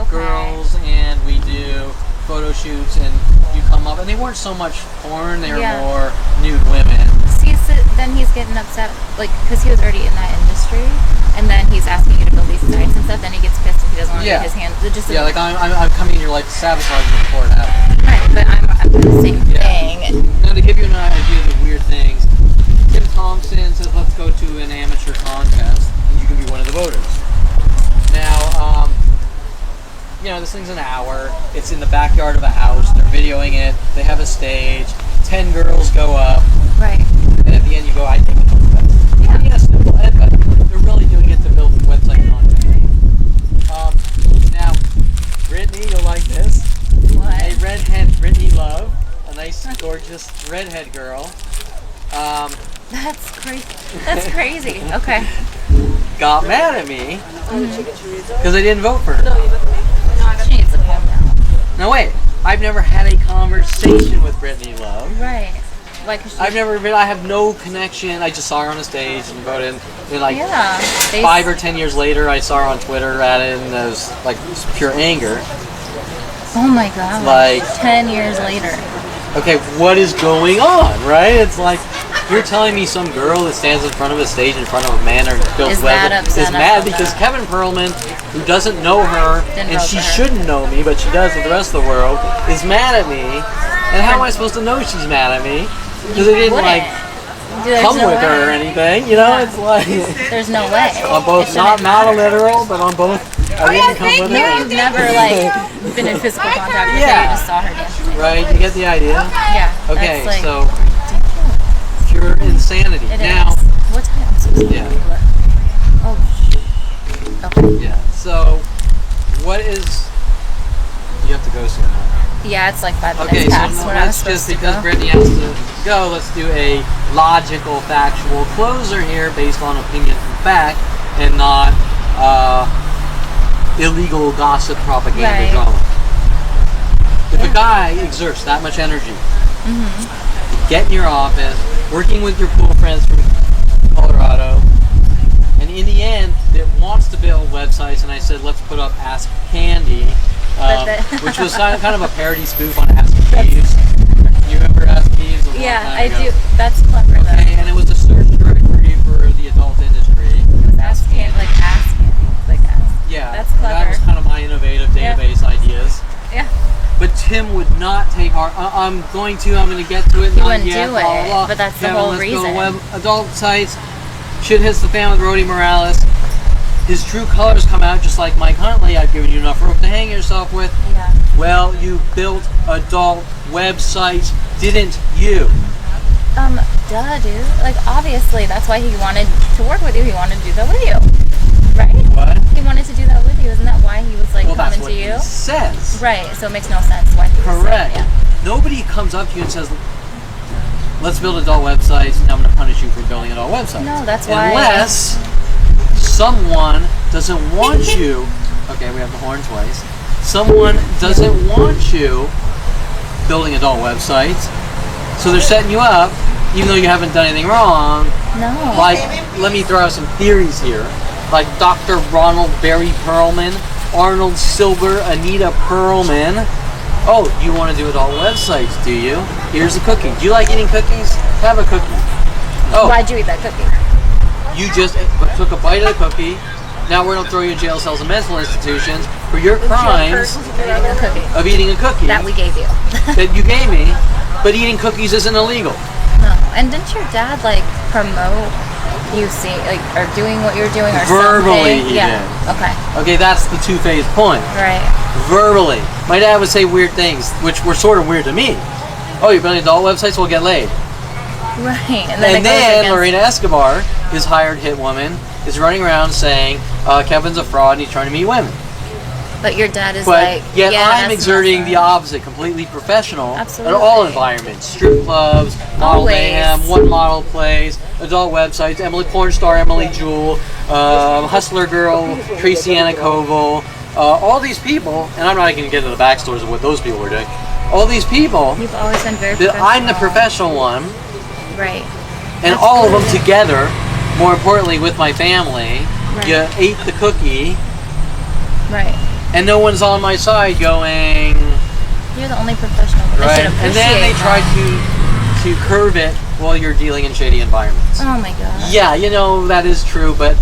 girls, and we do photo shoots, and you come up, and they weren't so much porn; they were more nude women. See, so then he's getting upset, like, because he was already in that industry, and then he's asking you to build these sites and stuff. Then he gets pissed if he doesn't want to get his hands. Like I'm coming in your life to sabotage you before it happens. Right, but I'm doing the same thing. Now, to give you an idea of the weird things, Tim Thompson says, let's go to an amateur contest, and you can be one of the voters. Now, this thing's an hour. It's in the backyard of a house. They're videoing it. They have a stage. 10 girls go up. Right. And at the end, you go, I think it's the best. Yeah. Yes, but they're really doing it to build website content. Now, Brittany, you'll like this. What? A redhead, Brittany Love, a nice, gorgeous redhead girl. That's crazy. That's crazy. Okay. Got mad at me because I didn't vote for her. She needs to calm down. Now wait, I've never had a conversation with Brittany Love. Right. Like I have no connection. I just saw her on a stage and voted. And like 5 or 10 years later, I saw her on Twitter at it, and it was like pure anger. Oh my god. Like 10 years later. Okay, what is going on, right? It's like you're telling me some girl that stands in front of a stage in front of a man or builds web is mad because Kevin Perlman, who doesn't know her, and she shouldn't know me, but she does with the rest of the world, is mad at me. And how am I supposed to know she's mad at me? Because they didn't come with her or anything, It's like there's no way. On both, not a literal, but on both. I didn't come with her. You've never been in physical contact with her. You just saw her dancing. Right, you get the idea? Yeah. Okay, so pure insanity. It now, is. What time? I'm so sorry. Oh, okay. Yeah. So, what is? You have to go soon. Yeah, it's like 5 minutes past when I was supposed to go. Because Brittany has to go, let's do a logical, factual closer here based on opinion and fact, and not illegal gossip propaganda drama. If a guy exerts that much energy, get in your office, working with your cool friends from Colorado, and in the end, that wants to build websites, and I said, let's put up Ask Candy, which was kind of a parody spoof on Ask Jeeves. You remember Ask Yeah, There I you go. do. That's clever though. Okay, and it was a search directory for the adult industry. It was ass candy, like ass candy, like ass. Yeah, That's That clever. was kind of my innovative Yeah. database ideas. Yeah. But Tim would not take our. I'm going to get to it. He not wouldn't yet, do blah, blah, it, blah. but that's the Kevin, whole let's reason. Go to web adult sites. Shit hits the fan with Rhodey Morales. His true colors come out just like Mike Huntley. I've given you enough rope to hang yourself with. Yeah. Well, you built adult websites, didn't you? Duh, dude. Like, obviously, that's why he wanted to work with you. He wanted to do that with you, right? What? He wanted to do that with you. Isn't that why he was like Well, that's coming what to you? he says. Right. So it makes no sense why he was Correct. saying, yeah. Nobody comes up to you and says, let's build adult websites, and I'm going to punish you for building adult websites. No, that's why. Unless someone doesn't want you. Okay, we have the horn twice. Someone doesn't want you building adult websites, so they're setting you up, even though you haven't done anything wrong. No. Like, let me throw out some theories here. Like Dr. Ronald Barry Perlman, Arnold Silver, Anita Perlman. Oh, you want to do adult websites, do you? Here's a cookie. Do you like eating cookies? Have a cookie. Oh, Why'd you eat that cookie? you just took a bite of the cookie. Now we're going to throw you in jail cells and mental institutions for your crimes Eating a cookie of eating a cookie that we gave you. that you gave me. But eating cookies isn't illegal. No. And didn't your dad like promote you seeing like or doing what you're doing or Verbally, something? he Yeah. did. Okay. Okay, that's the two-phase point. Right. Verbally. My dad would say weird things, which were sort of weird to me. Oh, you're building adult websites? We'll get laid. Right. And And it goes then against- Lorena Escobar, his hired hit woman, is running around saying Kevin's a fraud and he's trying to meet women. But your dad is But like, yet yeah, I'm that's exerting messed the up. opposite, completely professional Absolutely. in all environments. Strip clubs, model Always. mayhem, one model plays, adult websites, Emily porn star Emily Jewell, hustler girl Tracy Anna Koval, all these people, and I'm not going to get into the backstories of what those people were doing. All these people, You've always been very that professional. I'm the professional one, Right. and That's all of good. them together, more importantly with my family, Right. you ate the cookie, Right. and no one's on my side going, You're the only professional. But right? They should And then they appreciate try that. to curve it while you're dealing in shady environments. Oh my god. Yeah, that is true, but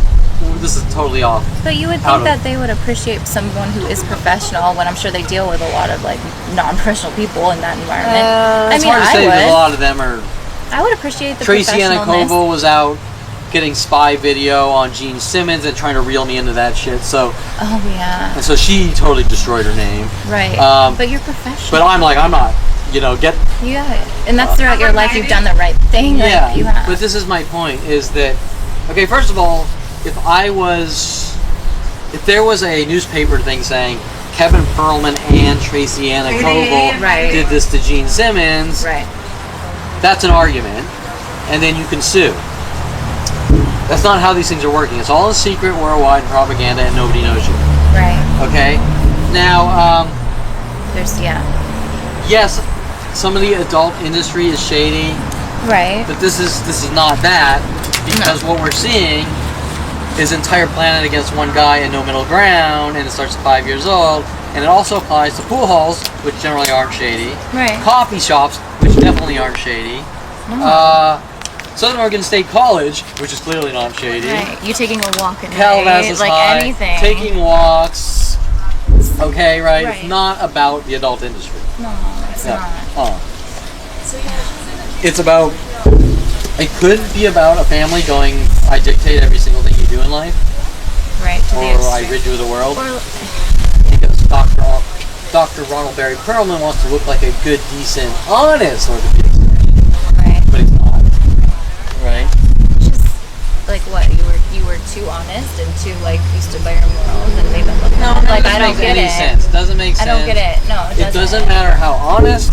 this is totally off. But you would Out think of- that they would appreciate someone who is professional when I'm sure they deal with a lot of like non-professional people in that environment. It's hard to say because a would. lot of them are. I would appreciate the Tracy Anna professionalness. Koval was out getting spy video on Gene Simmons and trying to reel me into that shit. So, Oh yeah. and so she totally destroyed her name. Right. Um, But you're professional. But I'm not. Get. Yeah. And that's throughout your life you've done the right thing. Like, Yeah, you have. but this is my point: is that okay? First of all, if there was a newspaper thing saying Kevin Perlman and Tracy Anna Koval Right. did this to Gene Simmons, Right. that's an argument, and then you can sue. That's not how these things are working. It's all a secret, worldwide propaganda, and nobody knows you. Right. Okay. Now, There's yes, some of the adult industry is shady. Right. But this is not that, because what we're seeing is entire planet against one guy and no middle ground, and it starts at 5 years old, and it also applies to pool halls, which generally aren't shady, Right. coffee shops, which definitely aren't shady, Southern Oregon State College, which is clearly not shady, Right. You taking a walk at night, Calabasas like High, anything. taking walks, okay, right? Right. It's not about the adult industry. No, it's Yeah. not. It's about. It could be about a family going, I dictate every single thing you do in life, Right. To the or I extreme. rid you of the world. Or, Because Dr. Ronald Barry Perlman wants to look like a good, decent, honest orthopedic surgeon, right. but he's not. Right? Just like what you were too honest and too like you stood by your morals and made them look like I don't Doesn't get make any it. sense. Doesn't make I sense. don't get it. No, It doesn't matter how honest,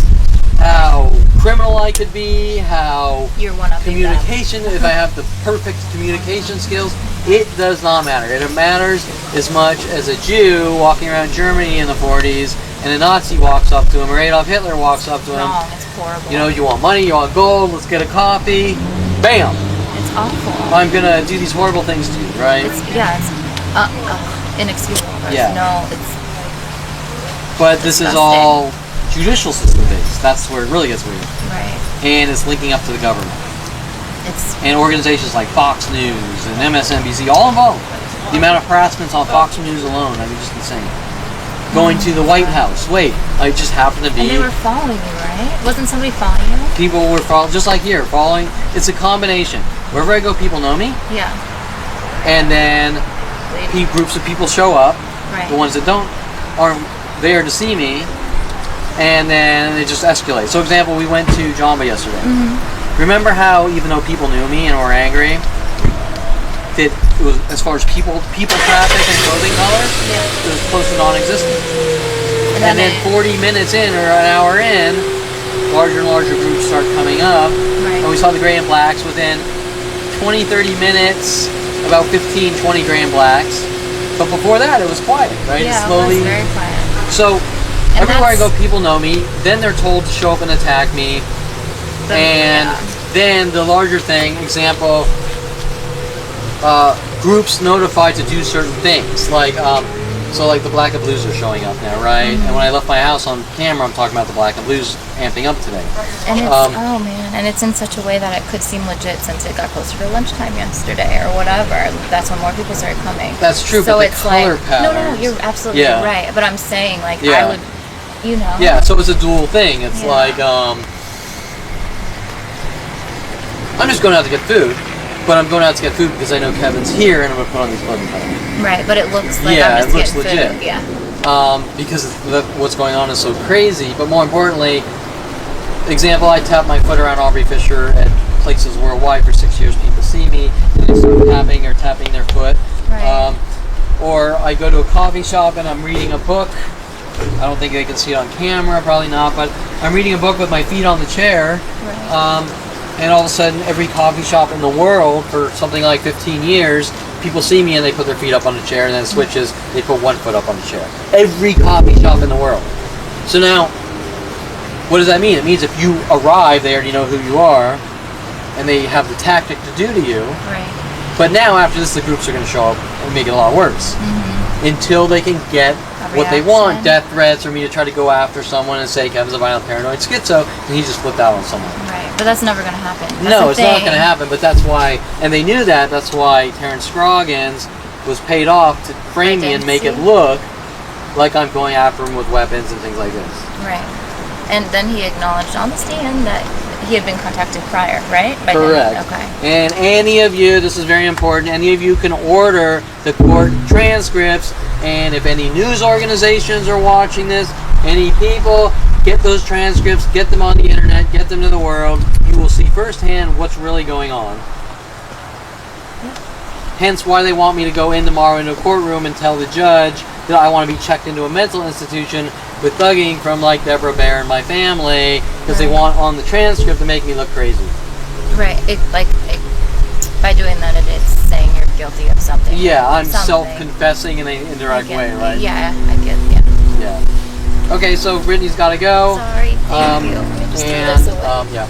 how criminal I could be, how You're one of communication, if I have the perfect communication skills, it does not matter. It matters as much as a Jew walking around Germany in the 40s and a Nazi walks up to him, or Adolf Hitler walks up to him. Wrong. It's horrible. You want money, you want gold, let's get a coffee. Bam! It's awful. I'm gonna do these horrible things to you, right? It's inexcusable. Yeah. No, it's But this is disgusting. all judicial system based. That's where it really gets weird. right. and it's linking up to the government. And organizations like Fox News and MSNBC, all involved. The amount of harassments on Fox News alone, I mean, just insane. Going to the White House. Wait, I just happened to be... And they were following you, right? Wasn't somebody following you? People were following, just like here, following. It's a combination. Wherever I go, people know me. Yeah. And then groups of people show up. Right. The ones that aren't there to see me. And then it just escalates. So, example, we went to Jamba yesterday. Mm-hmm. Remember how, even though people knew me and were angry, that it was, as far as people traffic and clothing colors, it was close to non-existent. And then 40 minutes in or an hour in, larger and larger groups start coming up. Right. And we saw the gray and blacks within 20, 30 minutes, about 15, 20 gray and blacks. But before that, it was quiet, right? Yeah, Slowly. it was very quiet. So, everywhere I go, people know me. Then they're told to show up and attack me. Then the larger thing, example, groups notified to do certain things, like so like the Black and Blues are showing up now, right? Mm-hmm. And when I left my house on camera, I'm talking about the Black and Blues amping up today. And it's oh man, and it's in such a way that it could seem legit since it got closer to lunchtime yesterday or whatever. That's when more people started coming. That's true. So but it's the color like patterns, no, you're absolutely right. But I'm saying like I would, you know. Yeah. So it's a dual thing. It's like I'm just going out to get food. But I'm going out to get food because I know Kevin's here and I'm going to put on these clothing patterns. Right, but it looks like I'm just it looks legit. Food. Yeah. Because what's going on is so crazy. But more importantly, example, I tap my foot around Aubrey Fisher at places worldwide for 6 years. People see me and they start tapping their foot. Right. Or I go to a coffee shop and I'm reading a book. I don't think they can see it on camera, probably not. But I'm reading a book with my feet on the chair. Right. And all of a sudden, every coffee shop in the world for something like 15 years, people see me and they put their feet up on the chair, and then it switches, they put one foot up on the chair. Every coffee shop in the world. So now, what does that mean? It means if you arrive, they already know who you are, and they have the tactic to do to you. Right. But now, after this, the groups are going to show up and make it a lot worse. Mm-hmm. Until they can get what they want. Death threats, or me to try to go after someone and say Kevin's a violent paranoid schizo, and he just flipped out on someone. Right. But that's never going to happen. No, it's not going to happen, but that's why, and they knew that, that's why Terrence Scroggins was paid off to frame me and make it look like I'm going after him with weapons and things like this. Right. And then he acknowledged on the stand that he had been contacted prior, right? Correct. Okay. And any of you, this is very important, any of you can order the court transcripts, and if any news organizations are watching this, any people, get those transcripts, get them on the internet, get them to the world. You will see firsthand what's really going on. Yep. Hence why they want me to go in tomorrow into a courtroom and tell the judge that I want to be checked into a mental institution with thugging from like Deborah Bear and my family, because they want on the transcript to make me look crazy. Right. By doing that, it's saying you're guilty of something. Yeah, I'm self-confessing in an indirect way, right? Yeah, I get Yeah. Okay, so Brittany's got to go. Sorry, thank you. Let me just throw this away. Yeah.